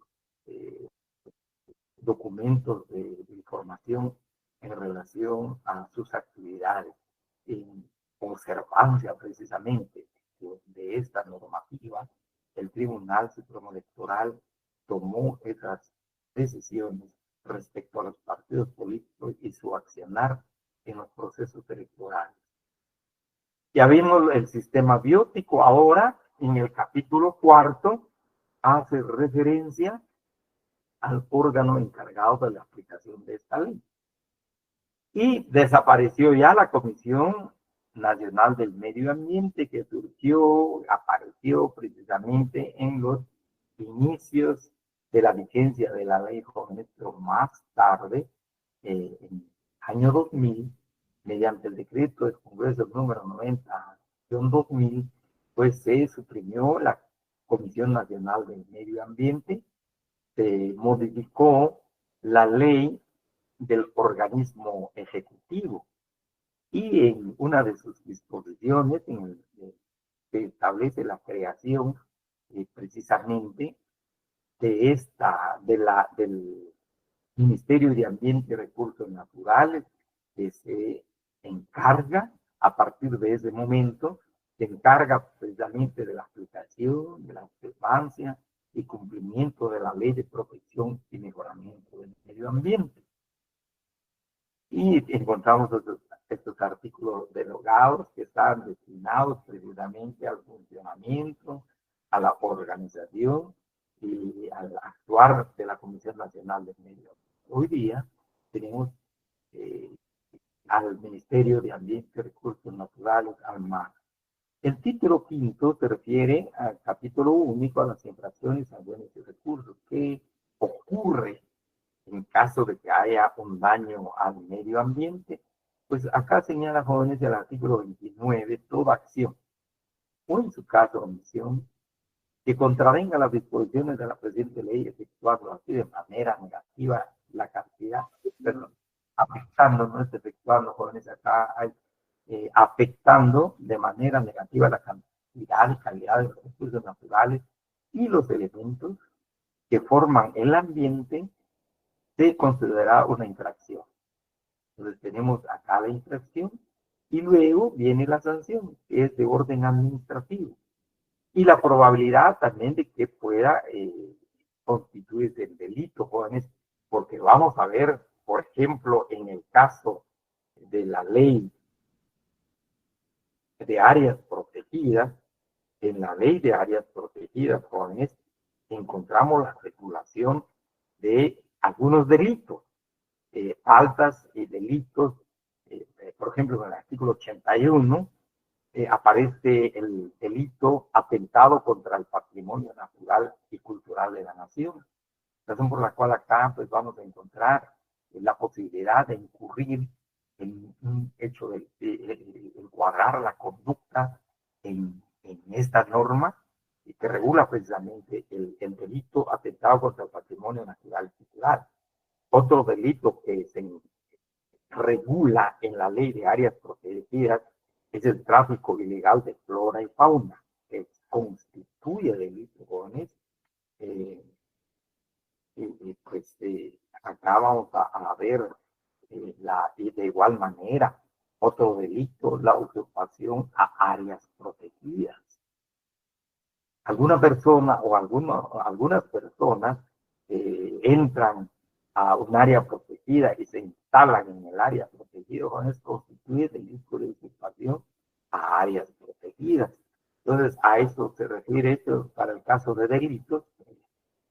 documentos de información en relación a sus actividades. En observancia precisamente de esta normativa, el Tribunal Supremo Electoral tomó esas decisiones respecto a los partidos políticos y su accionar en los procesos electorales. Ya vimos el sistema biótico. Ahora, en el capítulo 4, hace referencia al órgano encargado de la aplicación de esta ley. Y desapareció ya la Comisión Nacional del Medio Ambiente, que apareció precisamente en los inicios de la vigencia de la ley Jóvenes, pero más tarde, en el año 2000, mediante el decreto del Congreso número 90-2000, pues se suprimió la Comisión Nacional del Medio Ambiente, se modificó la ley del organismo ejecutivo y en una de sus disposiciones se establece la creación precisamente del Ministerio de Ambiente y Recursos Naturales, que se encarga a partir de ese momento, se encarga precisamente de la aplicación, de la observancia y cumplimiento de la ley de protección y mejoramiento del medio ambiente. Y encontramos estos artículos derogados que están destinados precisamente al funcionamiento, a la organización y al actuar de la Comisión Nacional del Medio Ambiente. Hoy día tenemos al Ministerio de Ambiente y Recursos Naturales, al MAR. El título quinto se refiere al capítulo único a las infracciones a bienes y recursos. ¿Qué ocurre en caso de que haya un daño al medio ambiente? Pues acá señala, jóvenes, el artículo 29, toda acción, o en su caso omisión, que contravenga las disposiciones de la presente ley, efectuando así de manera negativa la cantidad, perdón, afectando, no es efectuando, jóvenes, acá hay afectando de manera negativa la cantidad y calidad de los recursos naturales y los elementos que forman el ambiente, se considera una infracción. Entonces tenemos acá la infracción y luego viene la sanción, que es de orden administrativo. Y la probabilidad también de que pueda constituirse el delito, jóvenes, porque vamos a ver, por ejemplo, en el caso de la ley de áreas protegidas, en la ley de áreas protegidas, jóvenes, encontramos la regulación de algunos delitos, faltas y delitos. Por ejemplo, en el artículo 81 aparece el delito atentado contra el patrimonio natural y cultural de la nación, razón por la cual acá pues vamos a encontrar la posibilidad de incurrir en un hecho de encuadrar la conducta en esta norma que regula precisamente el delito atentado contra el patrimonio natural y cultural. Otro delito que se regula en la ley de áreas protegidas es el tráfico ilegal de flora y fauna, que constituye delito, jóvenes. Pues acá vamos a ver de igual manera otro delito, la usurpación a áreas protegidas. Alguna persona o algunas personas entran a un área protegida y se instalan en el área protegida, con esto constituye delito de usurpación a áreas protegidas. Entonces, a eso se refiere esto para el caso de delitos.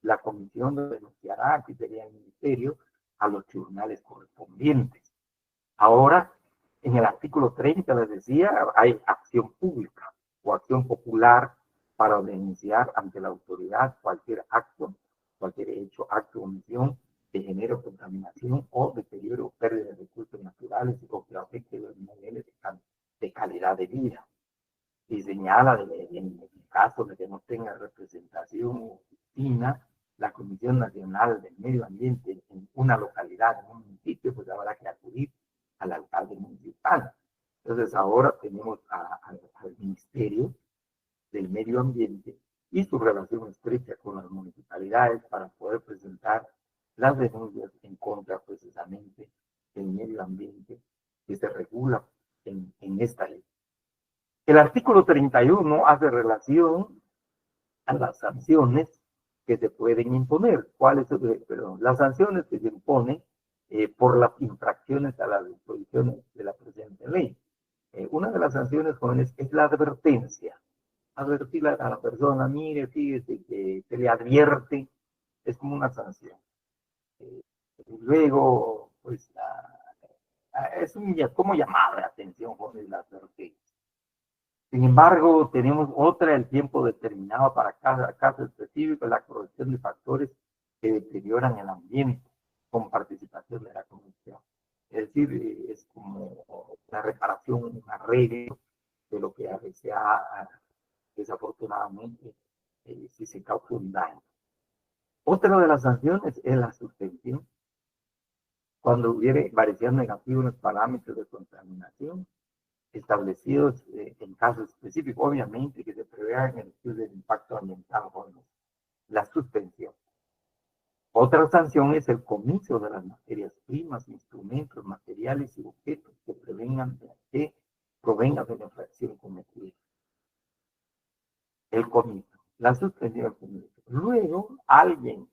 La comisión denunciará, aquí sería el ministerio, a los tribunales correspondientes. Ahora, en el artículo 30 les decía, hay acción pública o acción popular para denunciar ante la autoridad cualquier acto, cualquier hecho, acto o omisión que genere contaminación o deterioro o pérdida de recursos naturales o que afecte los niveles de calidad de vida. Y señala en el caso de que no tenga representación o oficina la Comisión Nacional del Medio Ambiente en una localidad, en un municipio, pues habrá que acudir al alcalde municipal. Entonces ahora tenemos al Ministerio del Medio Ambiente y su relación estrecha con las municipalidades para poder presentar las denuncias en contra precisamente del medio ambiente que se regula en esta ley. El artículo 31 hace relación a las sanciones que se pueden imponer. ¿Cuáles? Perdón, las sanciones que se imponen por las infracciones a las disposiciones de la presente ley. Una de las sanciones, jóvenes, es la advertencia. Advertir a la persona, mire, fíjese que se le advierte, es como una sanción. Luego, pues, es como llamada de atención, jóvenes, la advertencia. Sin embargo, tenemos otra, el tiempo determinado para cada caso específico, la corrección de factores que deterioran el ambiente con participación de la comisión. Es decir, es como una reparación, un arreglo de lo que se ha desafortunadamente si se causó un daño. Otra de las sanciones es la suspensión. Cuando hubiere variación negativa en los parámetros de contaminación, establecidos en casos específicos, obviamente, que se prevea en el estudio del impacto ambiental, la suspensión. Otra sanción es el comicio de las materias primas, instrumentos, materiales y objetos que provengan de la infracción cometida. El comicio, la suspensión del comicio. Luego, alguien,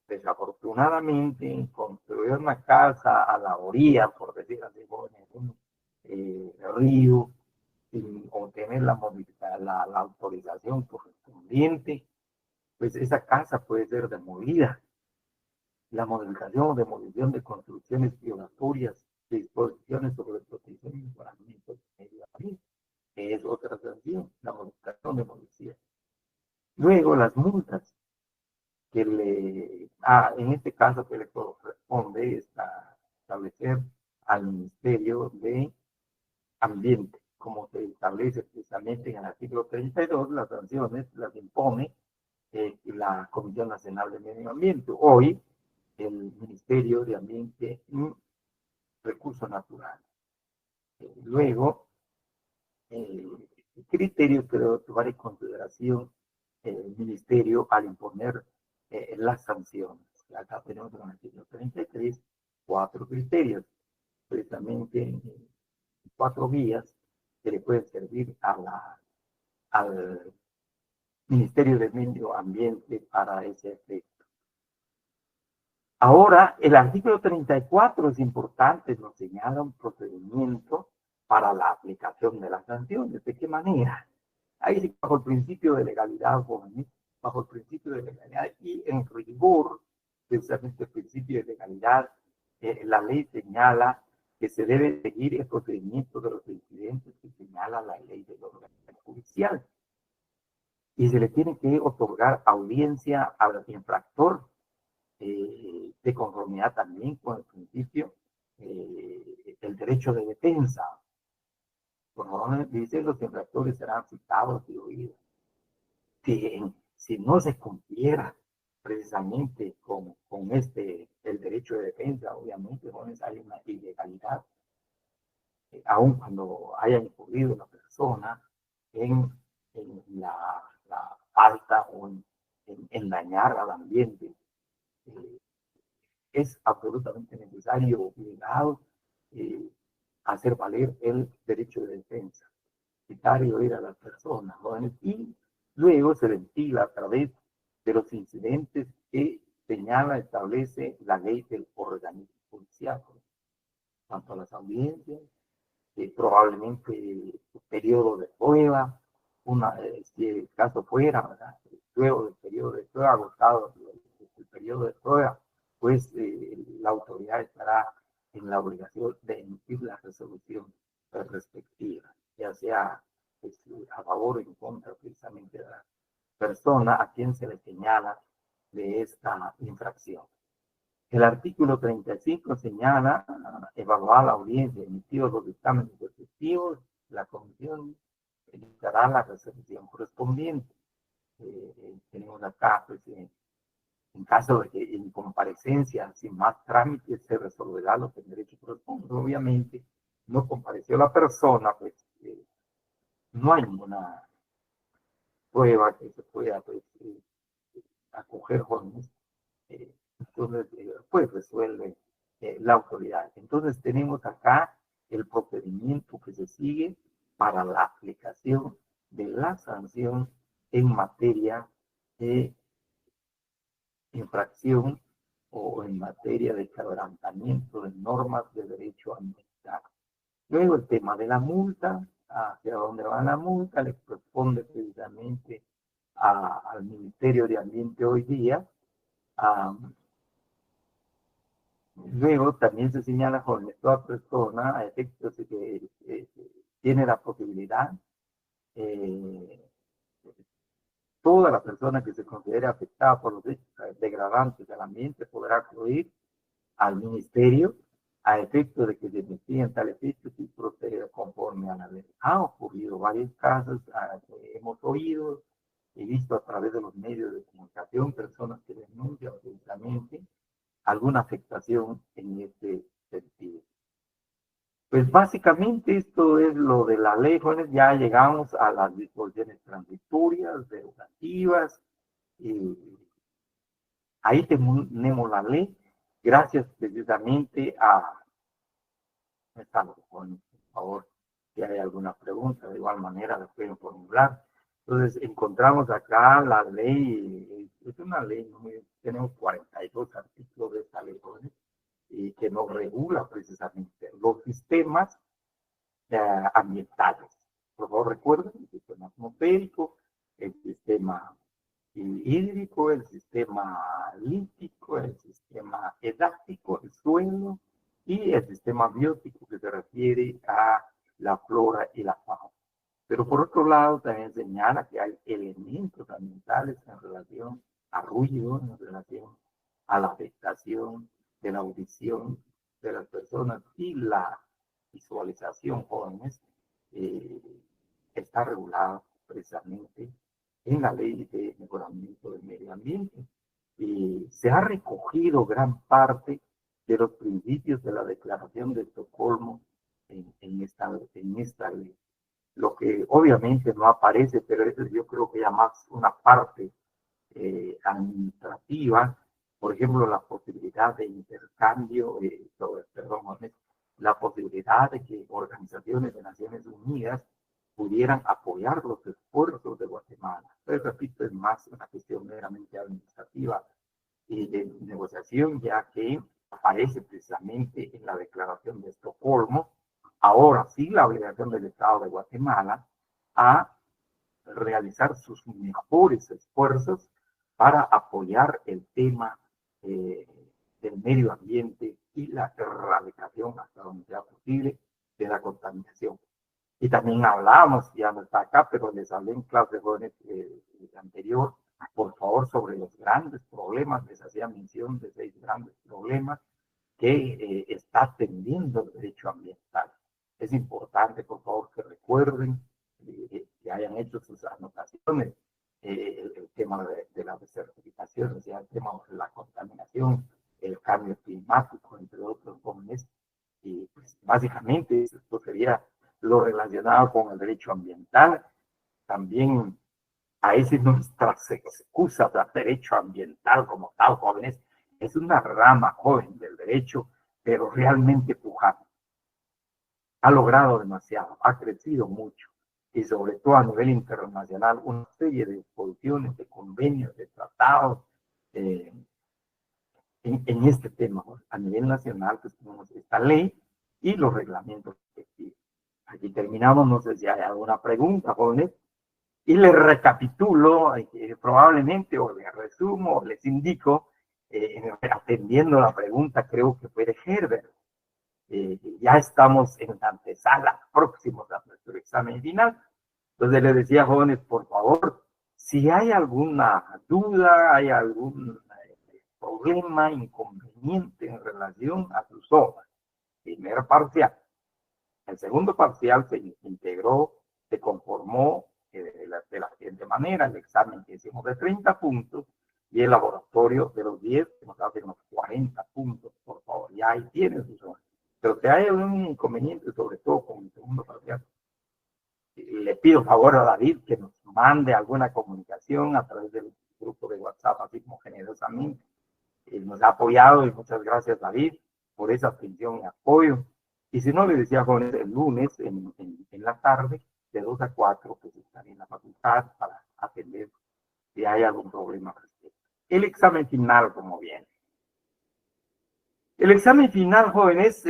desafortunadamente, construyó una casa a la orilla, por decir así, en un río, sin obtener la autorización correspondiente, pues esa casa puede ser demolida. La modificación o demolición de construcciones violatorias de disposiciones sobre protección y mejoramiento del medio ambiente, que es otra sanción, la modificación de demolición. Luego, las multas que en este caso que le corresponde establecer al Ministerio de Ambiente, como se establece precisamente en el artículo 32, las sanciones las impone la Comisión Nacional de Medio Ambiente. Hoy, el Ministerio de Ambiente y Recursos Naturales. Luego, criterios que debe tomar en consideración el Ministerio al imponer las sanciones. Acá tenemos en el artículo 33 4 criterios, precisamente 4 guías que le pueden servir al Ministerio de Medio Ambiente para ese efecto. Ahora, el artículo 34 es importante, nos señala un procedimiento para la aplicación de las sanciones. ¿De qué manera? Ahí bajo el principio de legalidad, jóvenes, bajo el principio de legalidad y en rigor, precisamente el principio de legalidad, la ley señala que se debe seguir el procedimiento de los incidentes que señala la ley del orden judicial. Y se le tiene que otorgar audiencia al infractor de conformidad también con el principio del derecho de defensa. Por favor, dice, los infractores serán citados y oídos. Si no se cumpliera precisamente con el derecho de defensa, obviamente, hay una ilegalidad, aun cuando haya incurrido la persona en la falta o en dañar al ambiente. Es absolutamente necesario, obligado, hacer valer el derecho de defensa, citar y oír a las personas, jóvenes, y luego se ventila a través de los incidentes que señala, establece la ley del organismo judicial, tanto a las audiencias, probablemente periodo de prueba, si el caso fuera, ¿verdad? Luego del periodo de prueba, agotado el periodo de prueba, pues la autoridad estará en la obligación de emitir la resolución respectiva, ya sea pues, a favor o en contra precisamente de la persona a quien se le señala de esta infracción. El artículo 35 señala evaluar la audiencia, emitidos los dictámenes respectivos, la comisión dictará la resolución correspondiente. Tenemos acá, pues, en caso de que en comparecencia, sin más trámites, se resolverá lo que el derecho corresponde. Obviamente, no compareció la persona, pues no hay ninguna prueba que se pueda pues, acoger jóvenes. Entonces, pues resuelve la autoridad. Entonces, tenemos acá el procedimiento que se sigue para la aplicación de la sanción en materia de infracción o en materia de quebrantamiento de normas de derecho ambiental. Luego el tema de la multa, hacia dónde va la multa, le corresponde precisamente al Ministerio de Ambiente hoy día. Luego también se señala con toda persona a efectos de que tiene la posibilidad, toda la persona que se considere afectada por los hechos degradantes del ambiente podrá acudir al ministerio a efecto de que se investiguen tales hechos y proceda conforme a la ley. Ha ocurrido varios casos, hemos oído y visto a través de los medios de comunicación personas que denuncian precisamente alguna afectación en este sentido. Pues básicamente esto es lo de la ley, jóvenes. Ya llegamos a las disposiciones transitorias, derogativas, y ahí tenemos la ley, gracias precisamente a... Estamos, por favor, si hay alguna pregunta, de igual manera la pueden formular. Entonces, encontramos acá la ley, es una ley, tenemos 42 artículos de esta ley, jóvenes, y que nos regula precisamente los sistemas ambientales. Por favor, recuerden el sistema atmosférico, el sistema hídrico, el sistema lítico, el sistema edáfico, el suelo, y el sistema biótico que se refiere a la flora y la fauna. Pero por otro lado, también señala que hay elementos ambientales en relación a ruido, en relación a la afectación de la audición, de las personas y la visualización, jóvenes, está regulada precisamente en la ley de mejoramiento del medio ambiente. Y se ha recogido gran parte de los principios de la Declaración de Estocolmo en esta ley. Lo que obviamente no aparece, pero eso yo creo que ya más una parte administrativa, por ejemplo, la posibilidad de intercambio, la posibilidad de que organizaciones de Naciones Unidas pudieran apoyar los esfuerzos de Guatemala. Entonces, repito, es más una cuestión meramente administrativa y de negociación, ya que aparece precisamente en la Declaración de Estocolmo. Ahora sí, la obligación del Estado de Guatemala a realizar sus mejores esfuerzos para apoyar el tema del medio ambiente y la erradicación hasta donde sea posible de la contaminación. Y también hablábamos, ya no está acá, pero les hablé en clase de jóvenes anterior, por favor, sobre los grandes problemas, les hacía mención de 6 grandes problemas que está atendiendo el derecho ambiental. Es importante, por favor, que recuerden, que hayan hecho sus anotaciones, el tema de la desertificación, o sea, el tema de la contaminación, el cambio climático, entre otros jóvenes. Y pues básicamente esto sería lo relacionado con el derecho ambiental. También a veces nuestras excusas del derecho ambiental como tal, jóvenes, es una rama joven del derecho, pero realmente pujante. Ha logrado demasiado, ha crecido mucho, y sobre todo a nivel internacional, una serie de disposiciones, de convenios, de tratados, en este tema. A nivel nacional, pues tenemos esta ley y los reglamentos respectivos. Aquí terminamos, no sé si hay alguna pregunta, jóvenes, y les recapitulo, probablemente, o les resumo, o les indico, atendiendo la pregunta, creo que fue de Herbert. Ya estamos en la antesala, próximos a nuestro examen final. Entonces les decía, jóvenes, por favor, si hay alguna duda, hay algún problema, inconveniente en relación a sus hojas, primer parcial. El segundo parcial se integró, se conformó de la siguiente manera: el examen que hicimos de 30 puntos y el laboratorio de los 10, que nos hacen los 40 puntos, por favor. Ya ahí tienen sus hojas. Pero si hay algún inconveniente, sobre todo con el segundo parcial, le pido favor a David que nos mande alguna comunicación a través del grupo de WhatsApp, así como generosamente. Nos ha apoyado, y muchas gracias, David, por esa atención y apoyo. Y si no, le decía, jóvenes, el lunes en la tarde, de 2 a 4, pues estaré en la facultad para atender si hay algún problema al respecto. El examen final, como viene. El examen final, jóvenes,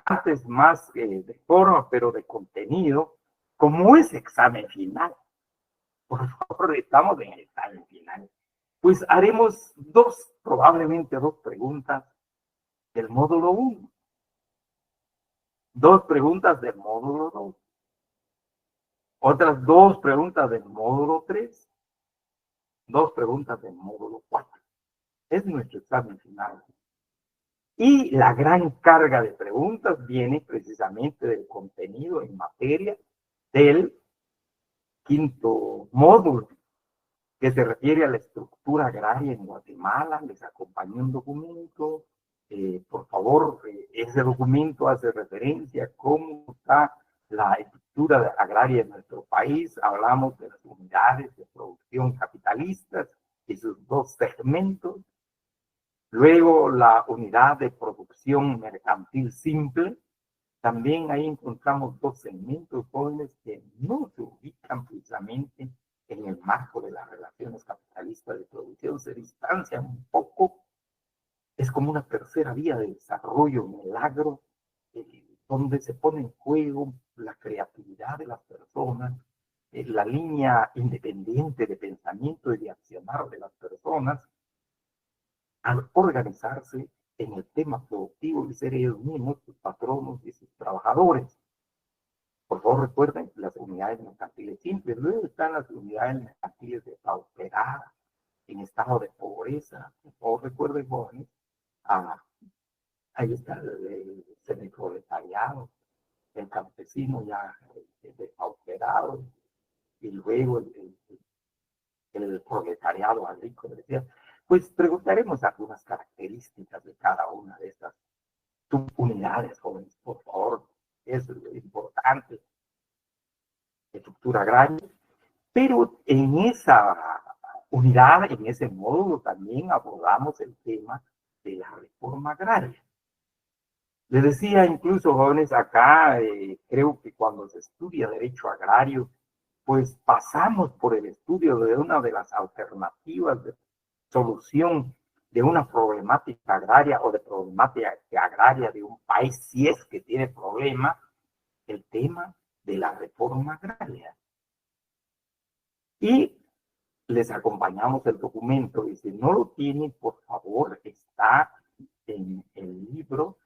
antes más de forma, pero de contenido, como es examen final. Por favor, estamos en el examen final. Pues haremos probablemente dos preguntas del módulo 1, 2 preguntas del módulo 2, otras 2 preguntas del módulo 3, 2 preguntas del módulo 4. Es nuestro examen final. Y la gran carga de preguntas viene precisamente del contenido en materia del 5º módulo, que se refiere a la estructura agraria en Guatemala. Les acompañé un documento. Por favor, ese documento hace referencia a cómo está la estructura agraria en nuestro país. Hablamos de las unidades de producción capitalistas y sus 2 segmentos. Luego, la unidad de producción mercantil simple. También ahí encontramos 2 segmentos jóvenes que no se ubican precisamente en el marco de las relaciones capitalistas de producción, se distancian un poco. Es como una tercera vía de desarrollo en el agro, donde se pone en juego la creatividad de las personas, la línea independiente de pensamiento y de accionar de las personas, al organizarse en el tema productivo y ser ellos mismos sus patronos y sus trabajadores. Por favor, recuerden las unidades mercantiles simples. Luego están las unidades mercantiles depauperadas, en estado de pobreza. Por favor, recuerden, jóvenes, ahí está el semiproletariado, el campesino ya depauperado, y luego el proletariado agrícola. Decía, pues preguntaremos algunas características de cada una de estas subunidades, jóvenes, por favor, eso es lo importante, estructura agraria, pero en esa unidad, en ese módulo también abordamos el tema de la reforma agraria. Les decía incluso, jóvenes, acá creo que cuando se estudia derecho agrario, pues pasamos por el estudio de una de las alternativas de solución de una problemática agraria o de problemática agraria de un país, si es que tiene problema, el tema de la reforma agraria. Y les acompañamos el documento, y si no lo tienen, por favor, está en el libro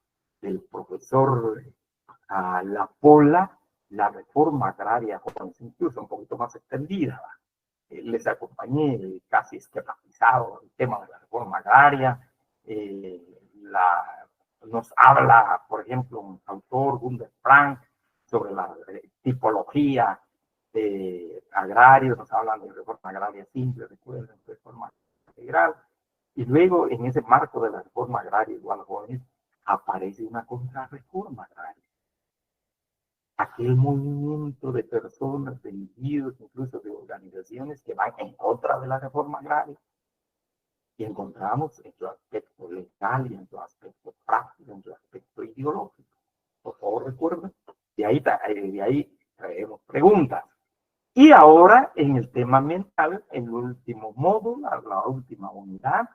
del profesor Lapola, La reforma agraria, incluso un poquito más extendida. Les acompañé casi esquematizado el tema de la reforma agraria. Nos habla, por ejemplo, un autor, Gunder Frank, sobre la tipología de agrarios, nos hablan de reforma agraria simple, recuerden, reforma integral. Y luego, en ese marco de la reforma agraria, igual jóvenes, aparece una contrarreforma agraria. Aquel movimiento de personas, de individuos, incluso de organizaciones que van en contra de la reforma agraria. Y encontramos en su aspecto legal y en su aspecto práctico, en su aspecto ideológico. Por favor, recuerden, de ahí traemos preguntas. Y ahora, en el tema ambiental, el último módulo, la última unidad,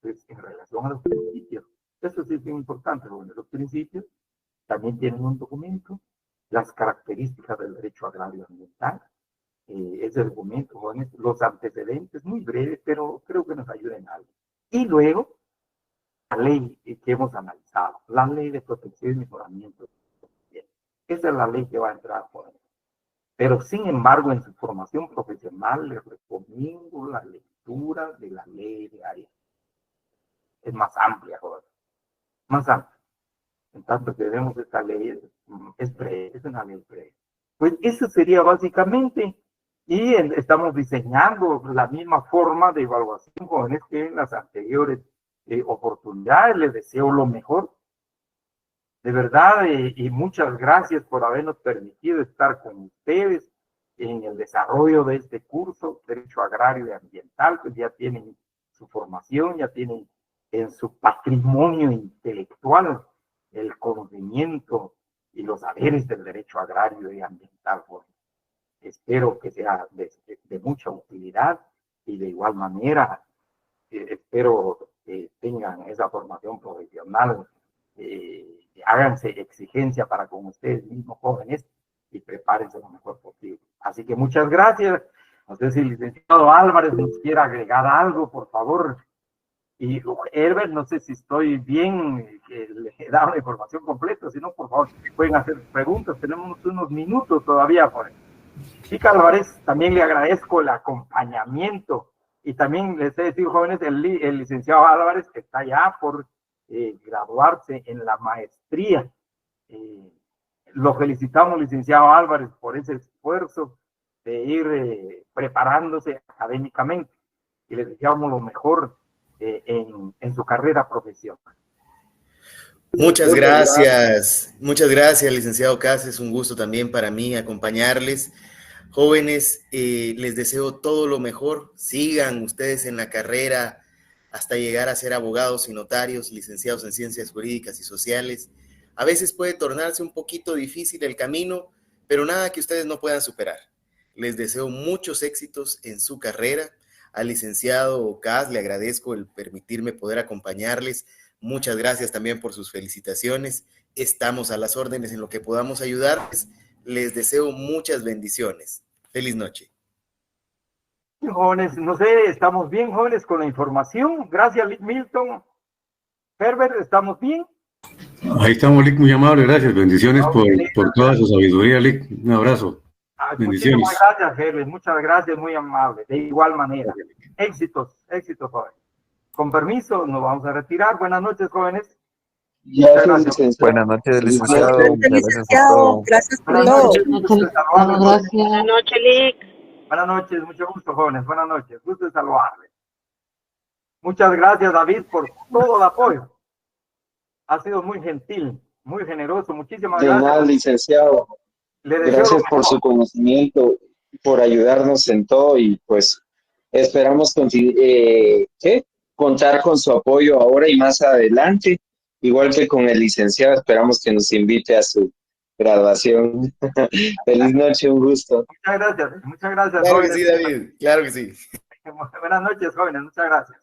pues en relación a los principios. Eso sí es muy importante, porque los principios también tienen un documento, las características del derecho agrario ambiental, ese documento, jóvenes, los antecedentes, muy breves, pero creo que nos ayuden algo. Y luego, la ley que hemos analizado, la ley de protección y mejoramiento. Esa es la ley que va a entrar, jóvenes. Pero, sin embargo, en su formación profesional, les recomiendo la lectura de la ley de área. Es más amplia, jóvenes, más amplia. En tanto que vemos esta ley, es breve, es una ley breve. Pues eso sería básicamente, y estamos diseñando la misma forma de evaluación, jóvenes, que en las anteriores oportunidades. Les deseo lo mejor, de verdad, y muchas gracias por habernos permitido estar con ustedes en el desarrollo de este curso, Derecho Agrario y Ambiental, pues ya tienen su formación, ya tienen en su patrimonio intelectual el conocimiento y los saberes del derecho agrario y ambiental. Espero que sea de mucha utilidad, y de igual manera espero que tengan esa formación profesional. Háganse exigencia para con ustedes mismos, jóvenes, y prepárense lo mejor posible. Así que muchas gracias. No sé si el licenciado Álvarez nos quiere agregar algo, por favor. Y Herbert, no sé si estoy bien, que le he dado la información completa, si no, por favor, pueden hacer preguntas, tenemos unos minutos todavía. Chica Álvarez, también le agradezco el acompañamiento, y también les he decir, jóvenes, el licenciado Álvarez está ya por graduarse en la maestría. Lo felicitamos, licenciado Álvarez, por ese esfuerzo de ir preparándose académicamente, y les deseamos lo mejor en su carrera profesional. Muchas gracias, licenciado Cas. Es un gusto también para mí acompañarles. Jóvenes, les deseo todo lo mejor. Sigan ustedes en la carrera hasta llegar a ser abogados y notarios, licenciados en ciencias jurídicas y sociales. A veces puede tornarse un poquito difícil el camino, pero nada que ustedes no puedan superar. Les deseo muchos éxitos en su carrera. Al licenciado Cas le agradezco el permitirme poder acompañarles. Muchas gracias también por sus felicitaciones. Estamos a las órdenes en lo que podamos ayudarles. Les deseo muchas bendiciones. Feliz noche. Jóvenes, no sé, estamos bien, jóvenes, con la información. Gracias, Milton. Herbert, ¿estamos bien? Ahí estamos, Lick, muy amable, gracias. Bendiciones por toda su sabiduría, Lick. Un abrazo. Bendiciones. Muchísimas gracias, Herbert. Muchas gracias, muy amable. De igual manera. Éxitos, jóvenes. Con permiso, nos vamos a retirar. Buenas noches, jóvenes. Gracias, licenciado. Buenas noches, licenciado. Gracias, licenciado. Gracias por Buenas todo. noches, gusto de saludarles. Buenas noches, Lick. Buenas noches, mucho gusto, jóvenes. Buenas noches, gusto de saludarles. Muchas gracias, David, por todo el apoyo. Ha sido muy gentil, muy generoso. Muchísimas gracias. De nada, licenciado. Gracias por su conocimiento, por ayudarnos en todo y pues esperamos contar con su apoyo ahora y más adelante. Igual que con el licenciado, esperamos que nos invite a su graduación. Feliz noche, un gusto. Muchas gracias, Claro jóvenes. que sí, David, claro que sí. Buenas noches, jóvenes, muchas gracias.